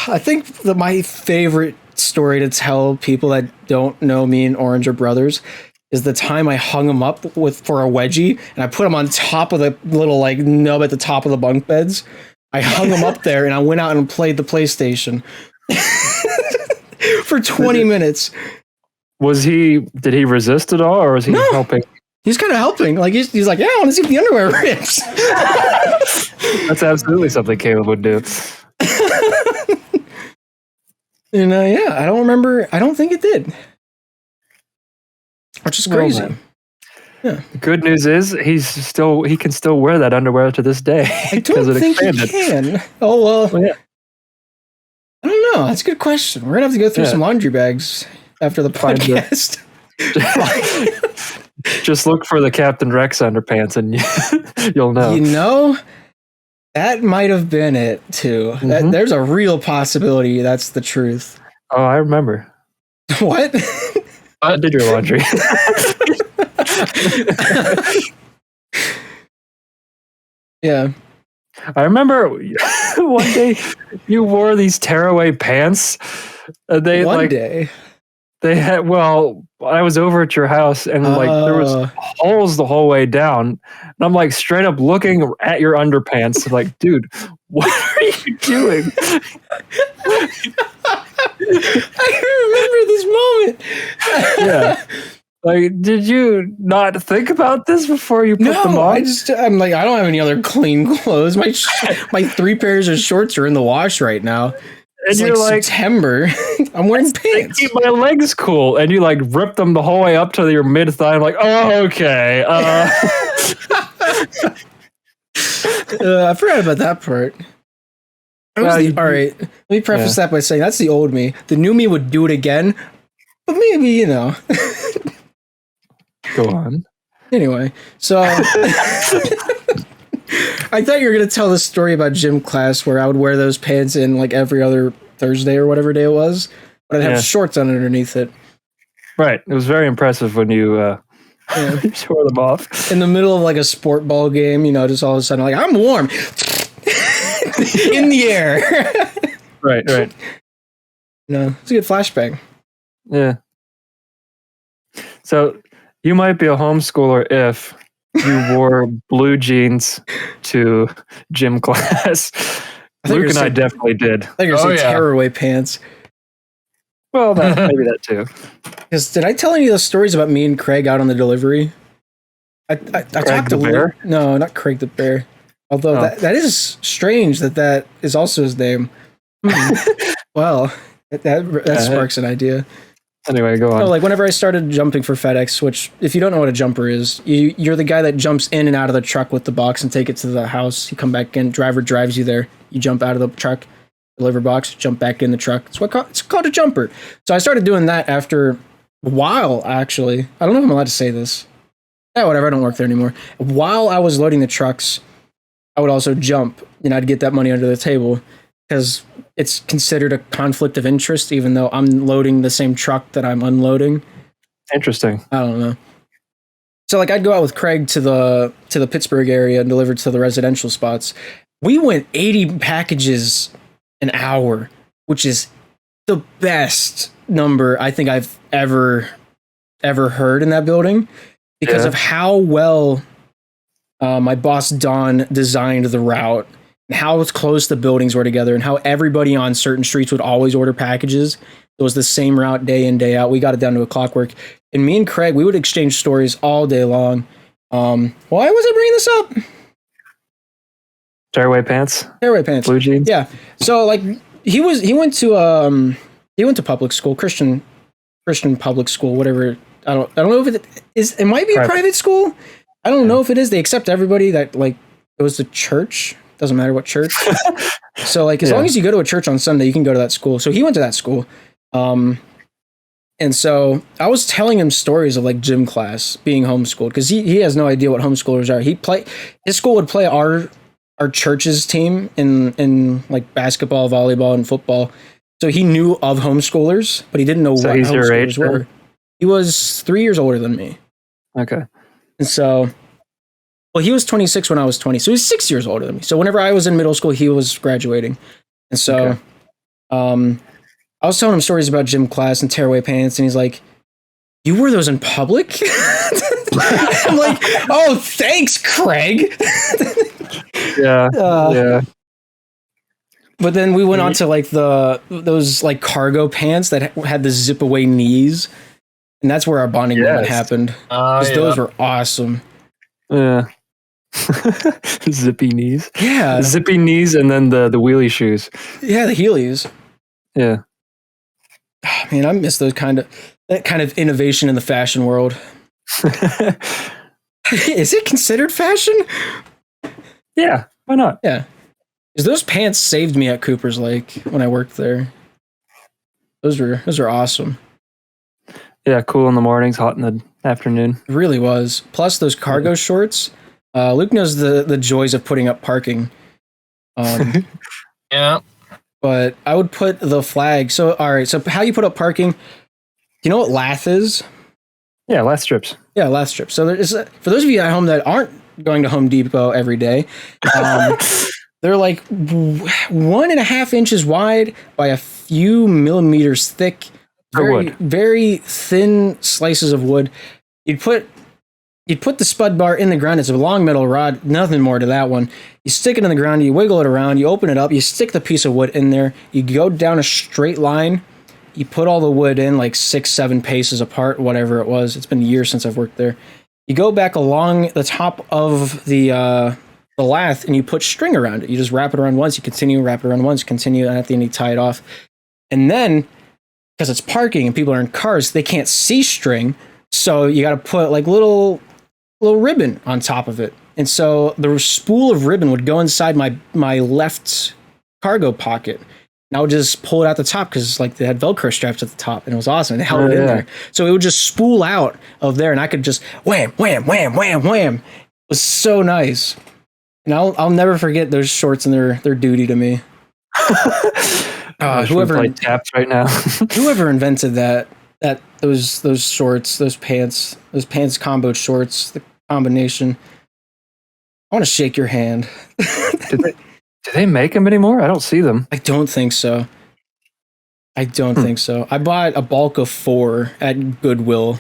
I think that my favorite story to tell people that don't know me and Orange are brothers is the time I hung him up for a wedgie and I put him on top of the little like nub at the top of the bunk beds. I hung him up there and I went out and played the PlayStation for 20 minutes. Did he resist at all, or was he No. helping? He's kind of helping. Like he's like, yeah, I want to see if the underwear rips. That's absolutely something Caleb would do. And yeah, I don't remember. I don't think it did. Which is Well, crazy. man. The good news is he can still wear that underwear to this day. I 'cause don't it think expanded. he can. Oh, well. Well, yeah. I don't know. That's a good question. We're going to have to go through Yeah. some laundry bags after the Find the- podcast. Just look for the Captain Rex underpants and you'll know. You know, that might have been it too. There's a real possibility that's the truth. Oh, I remember. What? I did your laundry. Yeah. I remember one day you wore these tearaway pants. One day. They had, well, I was over at your house and like there was holes the whole way down. And I'm like straight up looking at your underpants like, dude, what are you doing? I remember this moment. Yeah. Like, did you not think about this before you put them on? I'm like, I don't have any other clean clothes. My 3 pairs of shorts are in the wash right now. And it's you're like September. I'm wearing pants. Keep my legs cool, and you like rip them the whole way up to your mid thigh. I'm like, oh, okay. I forgot about that part. All right, let me preface that by saying that's the old me. The new me would do it again, but maybe, you know. Go on. Anyway, so I thought you were going to tell the story about gym class where I would wear those pants in like every other Thursday or whatever day it was, but I'd have shorts on underneath it. Right. It was very impressive when you tore them off. In the middle of like a sport ball game, you know, just all of a sudden like, I'm warm. In the air. Right. No, it's a good flashbang. Yeah. So you might be a homeschooler if you wore blue jeans to gym class. Luke and I definitely did. I think you're saying tearaway pants. Well, maybe that too. Because did I tell any of those stories about me and Craig out on the delivery? I talked to bear? No, not Craig the bear. Although that is strange that is also his name. Well, that sparks an idea. Anyway, go on. So, like, whenever I started jumping for FedEx, which, if you don't know what a jumper is, you're the guy that jumps in and out of the truck with the box and take it to the house. You come back in, driver drives you there. You jump out of the truck, deliver box, jump back in the truck. It's called a jumper. So I started doing that after a while, actually. I don't know if I'm allowed to say this. Yeah, whatever, I don't work there anymore. While I was loading the trucks, I would also jump, and I'd get that money under the table, because it's considered a conflict of interest, even though I'm loading the same truck that I'm unloading. Interesting. I don't know. So, like, I'd go out with Craig to the Pittsburgh area and deliver to the residential spots. We went 80 packages an hour, which is the best number I think I've ever heard in that building, because of how well my boss Don designed the route, and how close the buildings were together, and how everybody on certain streets would always order packages. It was the same route day in, day out. We got it down to a clockwork. And me and Craig, we would exchange stories all day long. Why was I bringing this up? Tearaway pants. Blue jeans. Yeah. So like he went to public school, Christian public school, whatever. I don't know if it is. It might be a private school. I don't know if it is. They accept everybody that like goes to church. Doesn't matter what church. So like as long as you go to a church on Sunday, you can go to that school. So he went to that school. And so I was telling him stories of like gym class being homeschooled, because he has no idea what homeschoolers are. His school would play our church's team in like basketball, volleyball, and football. So he knew of homeschoolers, but he didn't know what he's your homeschoolers age were. He was 3 years older than me. Okay. And so, well, he was 26 when I was 20. So he's 6 years older than me. So whenever I was in middle school, he was graduating. And so, I was telling him stories about gym class and tearaway pants, and he's like, "You wore those in public?" I'm like, "Oh, thanks, Craig." Yeah. But then we went on to like those like cargo pants that had the zip away knees, and that's where our bonding moment happened. Those were awesome. Yeah. Zippy knees. Yeah. Zippy knees, and then the wheelie shoes. Yeah, the Heelys. Yeah. Oh, man, I miss that kind of innovation in the fashion world. Is it considered fashion? Yeah, why not? Yeah. Because those pants saved me at Cooper's Lake when I worked there. Those were awesome. Yeah, cool in the mornings, hot in the afternoon. It really was. Plus those cargo shorts. Luke knows the joys of putting up parking. Yeah. But I would put the flag. So, all right. So, how you put up parking? You know what lath is? Yeah, lath strips. Yeah, lath strips. So, there's for those of you at home that aren't going to Home Depot every day, they're like 1.5 inches wide by a few millimeters thick. Very, very thin slices of wood. You'd put the spud bar in the ground. It's a long metal rod, nothing more to that one. You stick it in the ground, you wiggle it around, you open it up, you stick the piece of wood in there, you go down a straight line, you put all the wood in like 6-7 paces apart, whatever it was. It's been years since I've worked there. You go back along the top of the lath and you put string around it. You just wrap it around once, you continue, wrap it around once, continue, and at the end you tie it off. And then, because it's parking and people are in cars, they can't see string, so you got to put like little ribbon on top of it. And so the spool of ribbon would go inside my left cargo pocket. And I would just pull it out the top because like they had Velcro straps at the top and it was awesome. And they held it in there. So it would just spool out of there and I could just wham, wham, wham, wham, wham. It was so nice. And I'll never forget those shorts and their duty to me. Whoever play taps right now. Whoever invented those shorts, those pants combo shorts, the combination. I want to shake your hand. Do they make them anymore? I don't see them. I don't think so. I bought a bulk of 4 at Goodwill.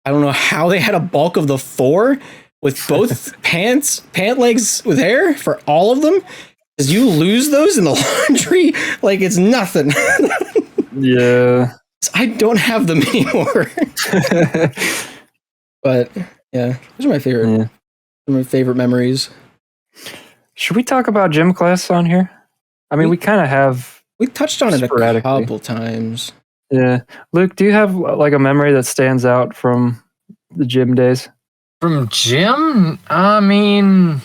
I don't know how they had a bulk of the 4 with both pant legs with hair for all of them. Because you lose those in the laundry like it's nothing. Yeah. I don't have them anymore. But yeah, those are my favorite. Yeah. My favorite memories. Should we talk about gym class on here? I mean, we kind of have. We touched on it a couple times. Yeah. Luke, do you have like a memory that stands out from the gym days? From gym? I mean...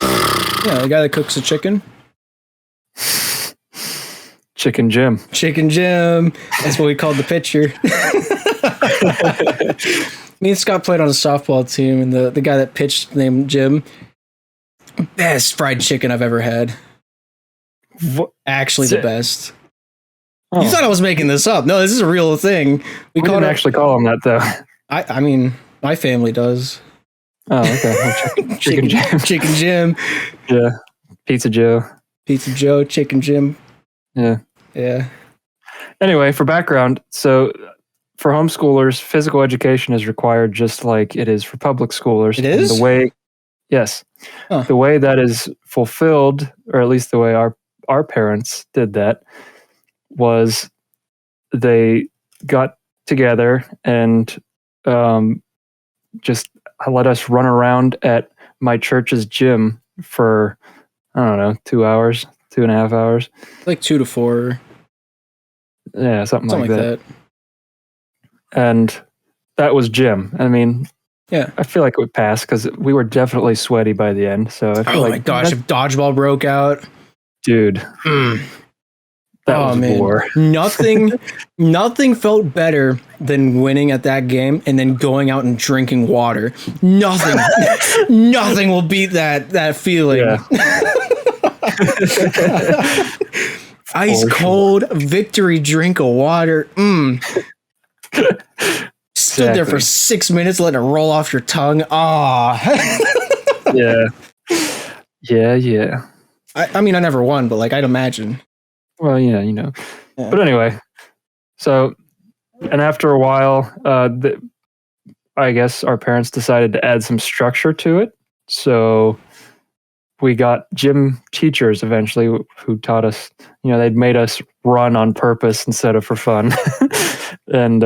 Yeah, the guy that cooks the chicken. Chicken Jim. Chicken Jim. That's what we called the pitcher. Me and Scott played on a softball team, and the guy that pitched named Jim. Best fried chicken I've ever had. Actually, the best. Oh. You thought I was making this up. No, this is a real thing. We didn't actually call him that, though. I mean, my family does. Oh, okay. Chicken Jim. Chicken Jim. Yeah. Pizza Joe. Pizza Joe, Chicken Jim. Yeah. Yeah. Anyway, for background, so for homeschoolers, physical education is required just like it is for public schoolers. It is? And the way, yes. Huh. The way that is fulfilled, or at least the way our parents did that, was they got together and just let us run around at my church's gym for, I don't know, 2 hours, 2.5 hours. Like 2 to 4. Yeah, something like that. And that was gym. I mean, yeah, I feel like it would pass because we were definitely sweaty by the end. So I feel my gosh, if dodgeball broke out, dude, that was war. Nothing felt better than winning at that game and then going out and drinking water. Nothing will beat that feeling. Yeah. Ice cold victory drink of water. Stood there for 6 minutes, letting it roll off your tongue. Yeah. I mean, I never won, but like I'd imagine. Well, yeah, you know. Yeah. But anyway, so, and after a while, I guess our parents decided to add some structure to it. So we got gym teachers eventually who taught us, you know, they'd made us run on purpose instead of for fun and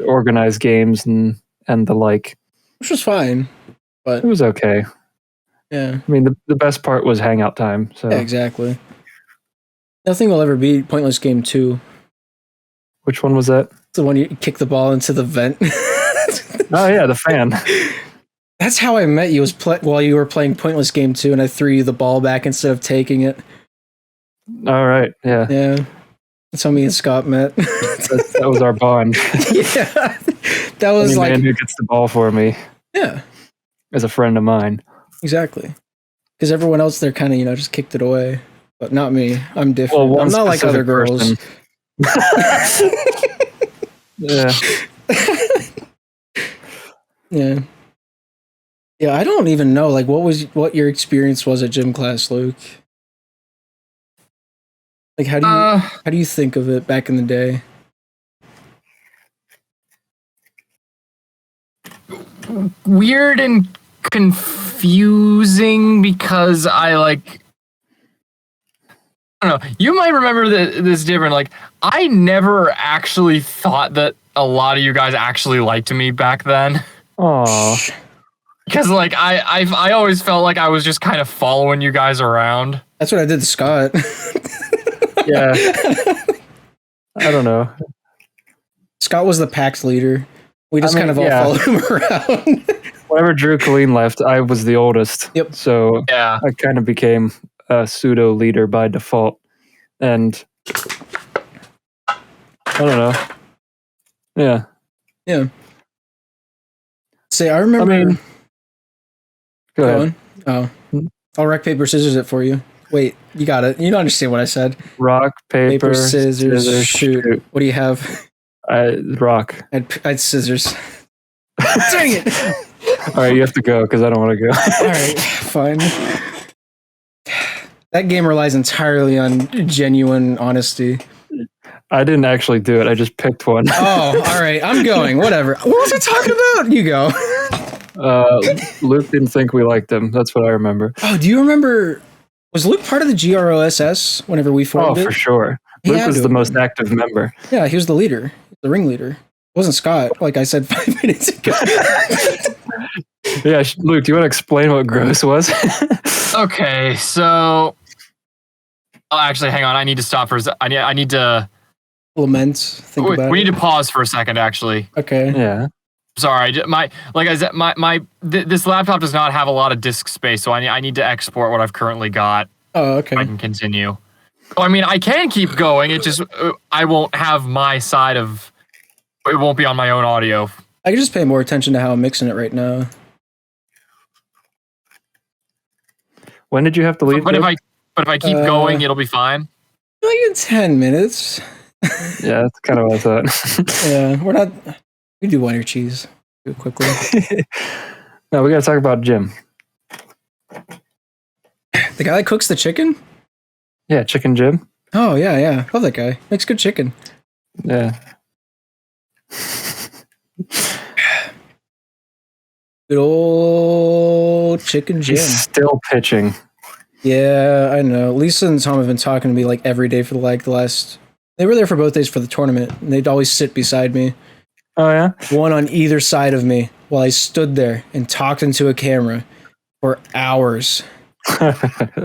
organize games and the like. Which was fine, but it was okay. Yeah. I mean, the best part was hangout time. So yeah, exactly. Nothing will ever beat Pointless Game 2. Which one was that? It's the one you kick the ball into the vent. Oh, yeah, the fan. That's how I met you, was while you were playing Pointless Game 2, and I threw you the ball back instead of taking it. All right, yeah. Yeah. That's how me and Scott met. That was our bond. Yeah. That was Any like man who gets the ball for me yeah, is a friend of mine. exactly. Because everyone else there kind of just kicked it away, but not me. I'm different. Well, one I'm not like other specific girls. Yeah. Yeah. Yeah, I don't even know like what your experience was at gym class, Luke. Like how do you think of it back in the day? Weird and confusing because I don't know. You might remember this different. Like, I never actually thought that a lot of you guys actually liked me back then. Aw. Because like I always felt like I was just kind of following you guys around. That's what I did to Scott. Yeah. I don't know. Scott was the PAX leader. We just kind of all yeah. followed him around. Whenever Drew Colleen left, I was the oldest. Yep. So Yeah. I kind of became a pseudo leader by default. And I don't know. Yeah. Yeah. Say, I remember. I mean, go ahead. Oh. I'll rock, paper, scissors it for you. Wait, you got it. You don't understand what I said. Rock, paper, scissors, shoot. What do you have? Rock. I'd scissors. Dang it. All right, you have to go because I don't want to go. All right, fine. That game relies entirely on genuine honesty. I didn't actually do it. I just picked one. Oh, all right. I'm going. Whatever. What was he talking about? You go. Luke didn't think we liked him. That's what I remember. Oh, do you remember? Was Luke part of the GROSS whenever we formed it? Oh, for sure. He Luke had was to the have most been. active member. Yeah, he was the leader, the ringleader. It wasn't Scott, like I said 5 minutes ago. Yeah, Luke, do you want to explain what gross was? Okay, so actually, hang on. I need to stop for a second. I need to Lament. Think about we it. need to pause for a second. Actually, Okay. Yeah. sorry. Like I said, this laptop does not have a lot of disk space, so I need to export what I've currently got. Oh, okay. I can continue. Oh, I mean, I can keep going. It just I won't have my side of. It won't be on my own audio. I can just pay more attention to how I'm mixing it right now. When did you have to leave? But if Luke? I keep going, it'll be fine. Like in 10 minutes. Yeah, that's kind of what I thought. Yeah, we're not. We do one ear cheese. Do it quickly. No, we got to talk about Jim. The guy that cooks the chicken? Yeah, Chicken Jim. Oh, yeah. Love that guy. Makes good chicken. Yeah. Good old Chicken Jim. He's still pitching. Yeah, I know. Lisa and Tom have been talking to me like every day for the last. They were there for both days for the tournament, and they'd always sit beside me, Oh, yeah? one on either side of me, while I stood there and talked into a camera for hours.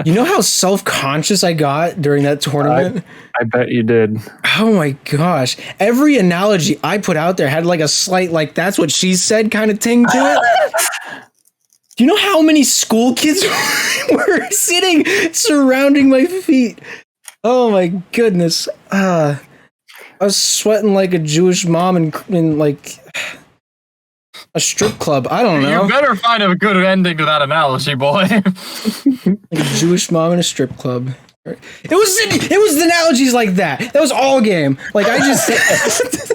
You know how self-conscious I got during that tournament? I bet you did. Oh my gosh. Every analogy I put out there had like a slight, like, that's what she said kind of ting to it. Do you know how many school kids were sitting surrounding my feet? Oh my goodness. I was sweating like a Jewish mom in like a strip club. I don't know. You better find a good ending to that analogy, boy. Like a Jewish mom in a strip club. It was analogies like that. That was all game. Like I just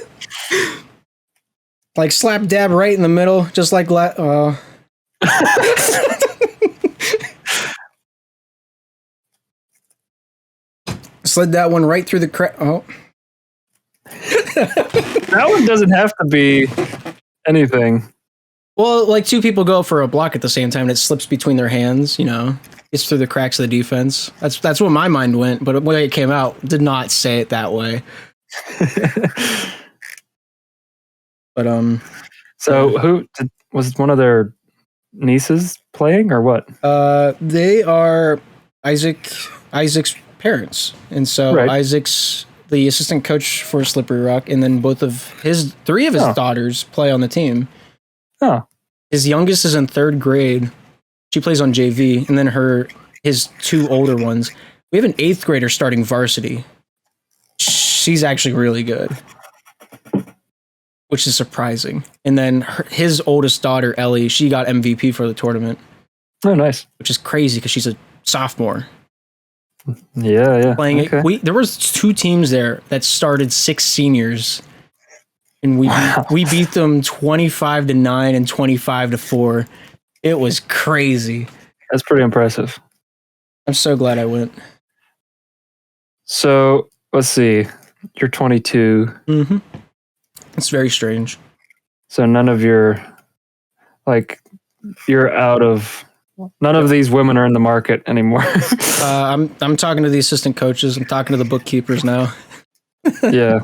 like slap dab right in the middle, just like slid that one right through the crack. Oh, That one doesn't have to be anything. well, like two people go for a block at the same time, and it slips between their hands. You know, it's through the cracks of the defense. That's what my mind went, but the way it came out did not say it that way. But So was one of their nieces playing or what? they are Isaac's parents, and so Right. Isaac's the assistant coach for Slippery Rock, and then three of his Oh. daughters play on the team. Oh, His youngest is in 3rd grade. She plays on JV, and then his two older ones. We have an 8th grader starting varsity. She's she's actually really good, which is surprising. And then his oldest daughter, Ellie, she got MVP for the tournament. Oh, nice. Which is crazy because she's a sophomore. Yeah. Playing it. There was 2 teams there that started 6 seniors, and we beat them 25-9 and 25-4. It was crazy. That's pretty impressive. I'm so glad I went. So let's see. You're 22. Mm-hmm. It's very strange. So none of your, you're out of. None of these women are in the market anymore. I'm talking to the assistant coaches. I'm talking to the bookkeepers now. Yeah.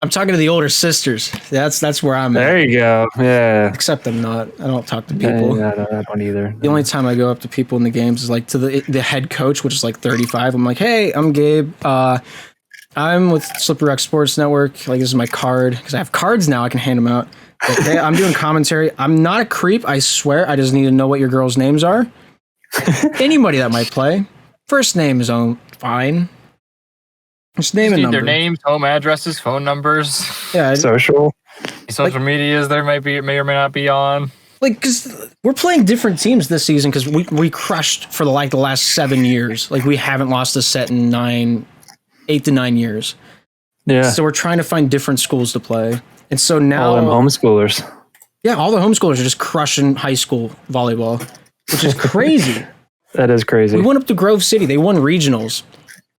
I'm talking to the older sisters. That's where I'm at. There you go. Yeah. Except I'm not. I don't talk to people. Yeah, no, I don't either. The only time I go up to people in the games is like to the head coach, which is like 35. I'm like, hey, I'm Gabe. I'm with Slippery Rock Sports Network. Like, this is my card because I have cards now. I can hand them out. Like, hey, I'm doing commentary. I'm not a creep. I swear. I just need to know what your girls' names are. Anybody that might play. First name is fine. Just name and number. Their names, home addresses, phone numbers. Yeah. Social Medias there may or may not be on. Like, because we're playing different teams this season because we crushed for the last 7 years. Like, we haven't lost a set in 8 to 9 years. Yeah. So we're trying to find different schools to play. And so now all them homeschoolers. Yeah, all the homeschoolers are just crushing high school volleyball, which is crazy. That is crazy. We went up to Grove City. They won regionals.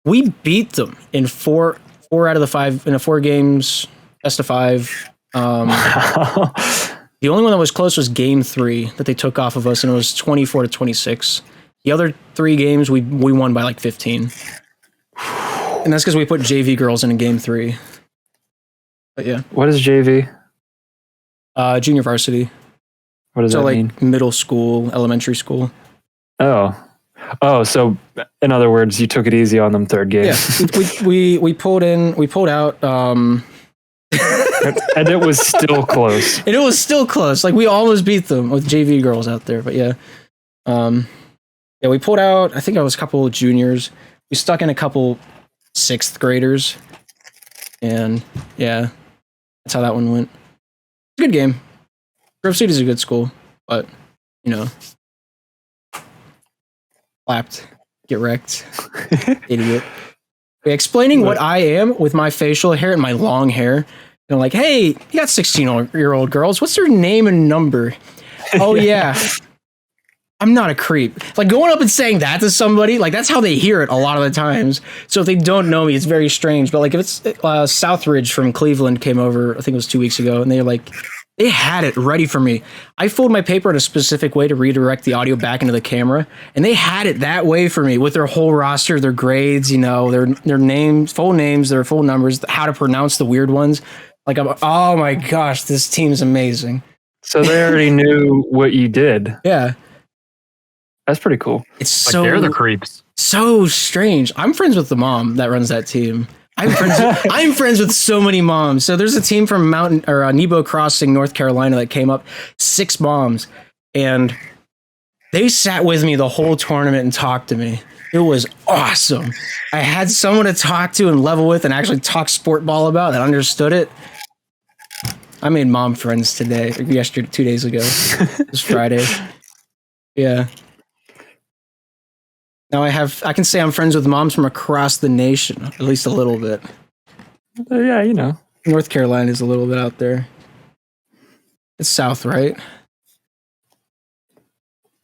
We beat them in four out of the 5 in a 4 games, best of 5. The only one that was close was game 3 that they took off of us, and it was 24-26. The other 3 games we won by like 15. And that's because we put JV girls in game 3. But yeah. What is JV? Junior varsity. What does that mean? Middle school, elementary school. Oh, so in other words, you took it easy on them 3rd game. Yeah, we pulled out. And it was still close. And it was still close. Like, we almost beat them with JV girls out there. But yeah, we pulled out. I think I was a couple of juniors. We stuck in a couple 6th graders, and yeah, that's how that one went. Good game. Grove City's a good school, but clapped, get wrecked, idiot. Explaining what I am with my facial hair and my long hair. And I'm like, hey, you got 16-year-old girls. What's their name and number? Oh, yeah. I'm not a creep. Like, going up and saying that to somebody, like, that's how they hear it a lot of the times. So if they don't know me, it's very strange. But like, if it's Southridge from Cleveland came over, I think it was 2 weeks ago, and they had it ready for me. I fold my paper in a specific way to redirect the audio back into the camera, and they had it that way for me with their whole roster, their grades, their names, full names, their full numbers, how to pronounce the weird ones. Like, oh my gosh, this team's amazing. So they already knew what you did. Yeah. That's pretty cool. It's like, they're the creeps. So strange. I'm friends with the mom that runs that team. I'm friends with so many moms. So there's a team from Nebo Crossing, North Carolina that came up, 6 moms, and they sat with me the whole tournament and talked to me. It was awesome. I had someone to talk to and level with and actually talk sport ball about that understood it. I made mom friends 2 days ago. It was Friday. Yeah. Now I can say I'm friends with moms from across the nation, at least a little bit. Yeah, North Carolina is a little bit out there. It's south, right?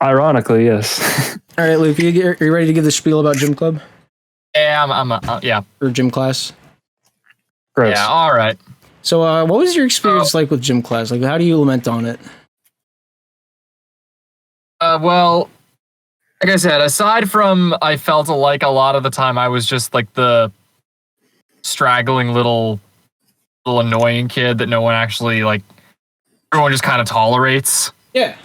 Ironically, yes. All right, Luke, are you ready to give the spiel about gym club? Yeah, yeah. Or gym class? Gross. Yeah, all right. So what was your experience like with gym class? Like, how do you lament on it? Well, like I said, aside from I felt like a lot of the time I was just like the straggling little annoying kid that no one actually, like, everyone just kind of tolerates. Yeah.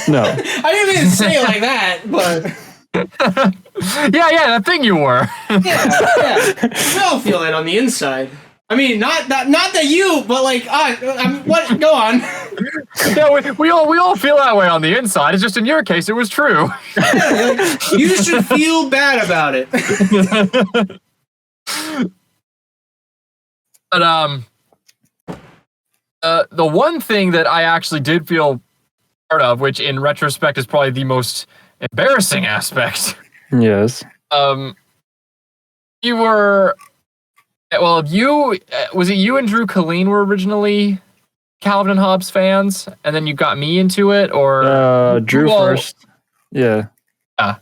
No. I didn't mean to say it like that, but... yeah, that thing you were. yeah. We all feel that on the inside. I mean, not that you, but like, what? Go on. Yeah, we all feel that way on the inside. It's just in your case, it was true. You should feel bad about it. But the one thing that I actually did feel part of, which in retrospect is probably the most embarrassing aspect. Yes. You were, well, was it you and Drew Colleen were originally Calvin and Hobbes fans, and then you got me into it, or Drew first. Yeah. Yeah.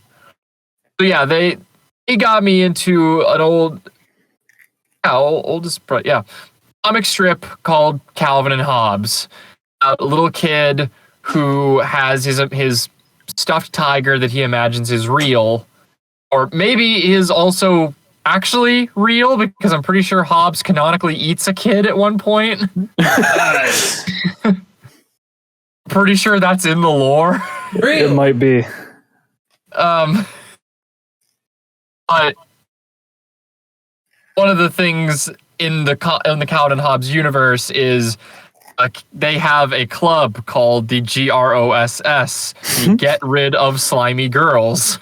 So yeah, they got me into an oldest comic strip called Calvin and Hobbes. A little kid who has his stuffed tiger that he imagines is real, or maybe is also actually real, because I'm pretty sure Hobbes canonically eats a kid at one point. Pretty sure that's in the lore. It might be. But one of the things in the Calvin and Hobbes universe is they have a club called the GROSS, Get Rid of Slimy Girls.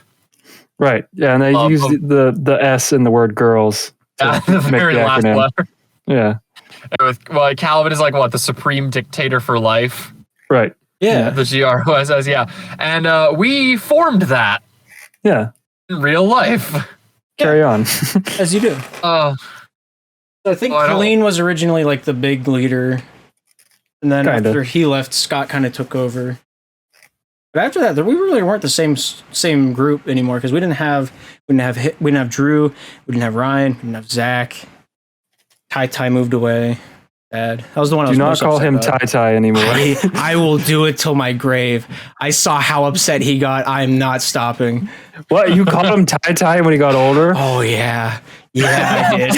Right. Yeah, and they use the S in the word girls. Yeah, the very last letter. Yeah. Well, Calvin is like what, the supreme dictator for life. Right. Yeah. The GROSS, yeah. And we formed that. Yeah. In real life. Carry on. As you do. I think Colleen was originally like the big leader. And then after he left, Scott kind of took over. But after that, we really weren't the same group anymore, because we didn't have Drew, we didn't have Ryan, we didn't have Zach. Ty moved away. Dad. That was the one I was most upset Do not call him Ty anymore. I will do it till my grave. I saw how upset he got. I'm not stopping. What? You called him Ty when he got older? Oh yeah. Yeah, I did.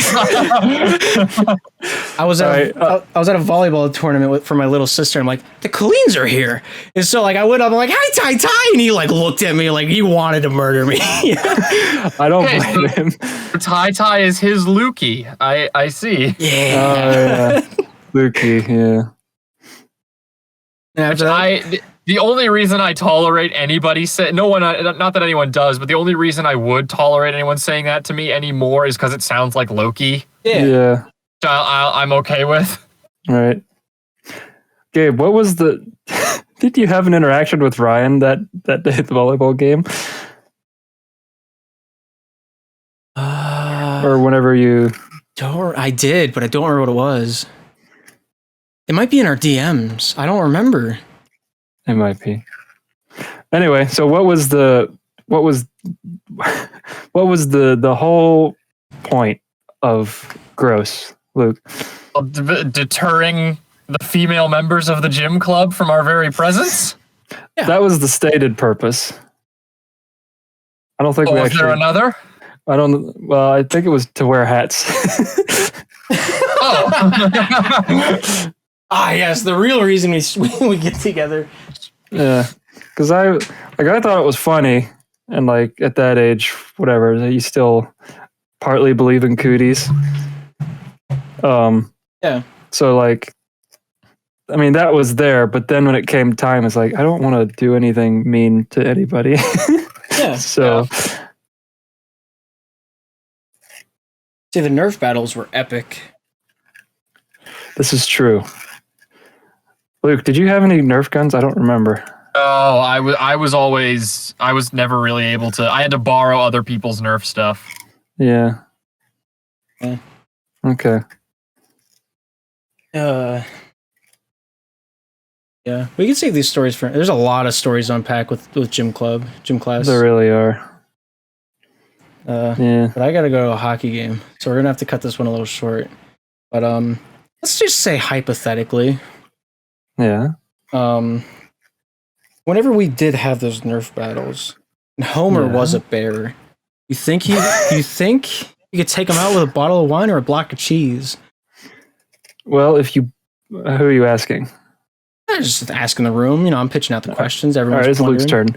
I was at a volleyball tournament for my little sister. I'm like, the Colleens are here, and so like I went up, I'm like, hi Ty, and he like looked at me like he wanted to murder me. I don't blame him. Ty is his Lukey. I see. Yeah. Lukey. Yeah. The only reason I tolerate anybody say not that anyone does, but the only reason I would tolerate anyone saying that to me anymore is because it sounds like Loki. Yeah. Which I'm okay with. Right. Gabe, what was did you have an interaction with Ryan that day at the volleyball game? Or whenever you... I did, but I don't remember what it was. It might be in our DMs. I don't remember. It might be. Anyway, so what was the whole point of Gross, Luke? Deterring the female members of the gym club from our very presence? Yeah. That was the stated purpose. I don't think we actually... Was there another? Well, I think it was to wear hats. Yes, the real reason we get together. Yeah, because I thought it was funny, and like at that age, whatever, you still partly believe in cooties. Yeah. So like, I mean, that was there, but then when it came time, it's like I don't want to do anything mean to anybody. Yeah. So. Yeah. See, the Nerf battles were epic. This is true. Luke, did you have any Nerf guns? I don't remember. Oh, I was never really able to. I had to borrow other people's Nerf stuff. Yeah. Okay. Yeah, we can save these stories for. There's a lot of stories to unpack with gym class. There really are. Yeah. But I gotta go to a hockey game, so we're gonna have to cut this one a little short. But let's just say hypothetically. Yeah. Whenever we did have those Nerf battles, and Homer was a bear, you think you could take him out with a bottle of wine or a block of cheese? Well, who are you asking? I'm just asking the room. I'm pitching out the questions. All right, it's Luke's turn.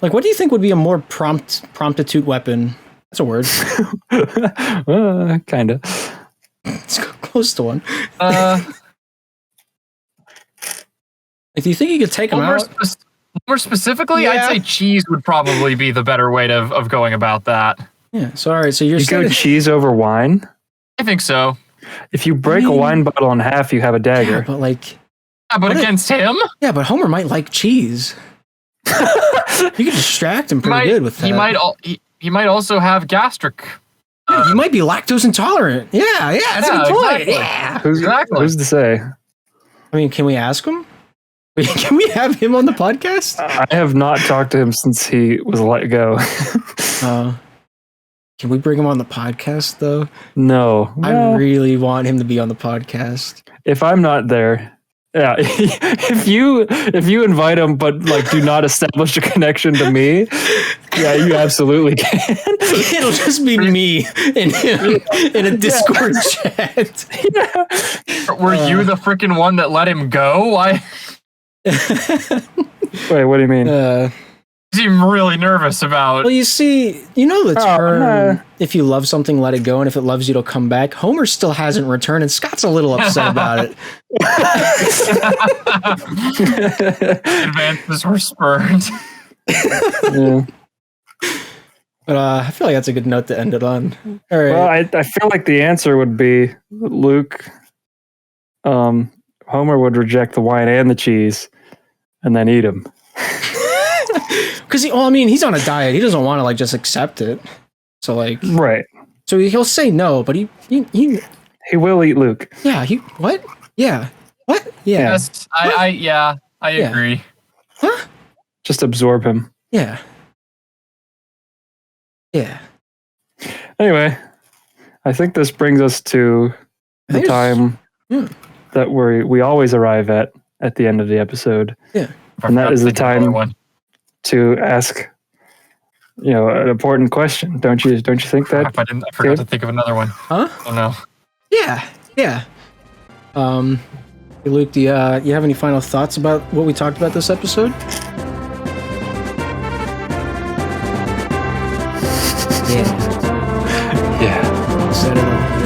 Like, what do you think would be a more promptitude weapon? That's a word. Kind of. It's close to one. If you think you could take them out... More specifically, I'd say cheese would probably be the better way of going about that. Yeah, so all right, so you go cheese over wine? I think so. If you break a wine bottle in half, you have a dagger. Yeah, but like, Yeah, but against him, yeah, but Homer might like cheese. You could distract him pretty good with that. He might also have gastric. Yeah, you might be lactose intolerant. Yeah, that's a good point. exactly. Yeah. Who's to say? I mean, can we ask him? Can we have him on the podcast? I have not talked to him since he was let go. Can we bring him on the podcast though? No. I really want him to be on the podcast. If I'm not there, yeah. if you invite him, but like do not establish a connection to me, yeah, you absolutely can. It'll just be me and him in a Discord chat. Were you the freaking one that let him go? Wait, what do you mean? You seem really nervous about. Well, you see, you know the term, if you love something, let it go, and if it loves you, it'll come back. Homer still hasn't returned, and Scott's a little upset about it. Advances were spurned. Yeah. But I feel like that's a good note to end it on. All right. Well, I feel like the answer would be Luke. Homer would reject the wine and the cheese, and then eat them. Because he's on a diet. He doesn't want to like just accept it. So like, right. So he'll say no, but he will eat Luke. Yeah. What? Yeah. What? Yeah. Yes. I agree. Huh? Just absorb him. Yeah. Yeah. Anyway, I think this brings us to the time that we always arrive at the end of the episode. Yeah. And that is the time to ask, an important question. Don't you think that? I forgot to think of another one. Huh? Oh no. Yeah. Hey, Luke, do you have any final thoughts about what we talked about this episode? Yeah. Set it up today.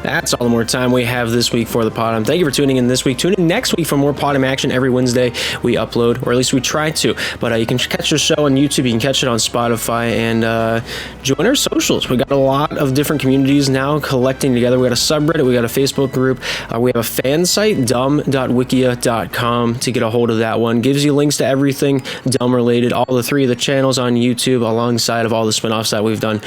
That's all the more time we have this week for the PoDumb. Thank you for tuning in this week. Tune in next week for more PoDumb action. Every Wednesday we upload, or at least we try to. But you can catch the show on YouTube. You can catch it on Spotify, and join our socials. We got a lot of different communities now collecting together. We got a subreddit. We got a Facebook group. We have a fan site, dumb.wikia.com, to get a hold of that one. Gives you links to everything dumb related. All the 3 of the channels on YouTube, alongside of all the spinoffs that we've done.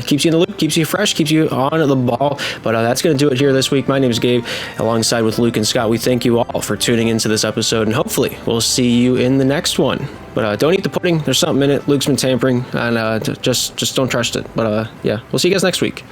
Keeps you in the loop, keeps you fresh, keeps you on the ball. But that's going to do it here this week. My name is Gabe, alongside with Luke and Scott. We thank you all for tuning into this episode, and hopefully we'll see you in the next one. But don't eat the pudding. There's something in it. Luke's been tampering, and just don't trust it. But yeah, we'll see you guys next week.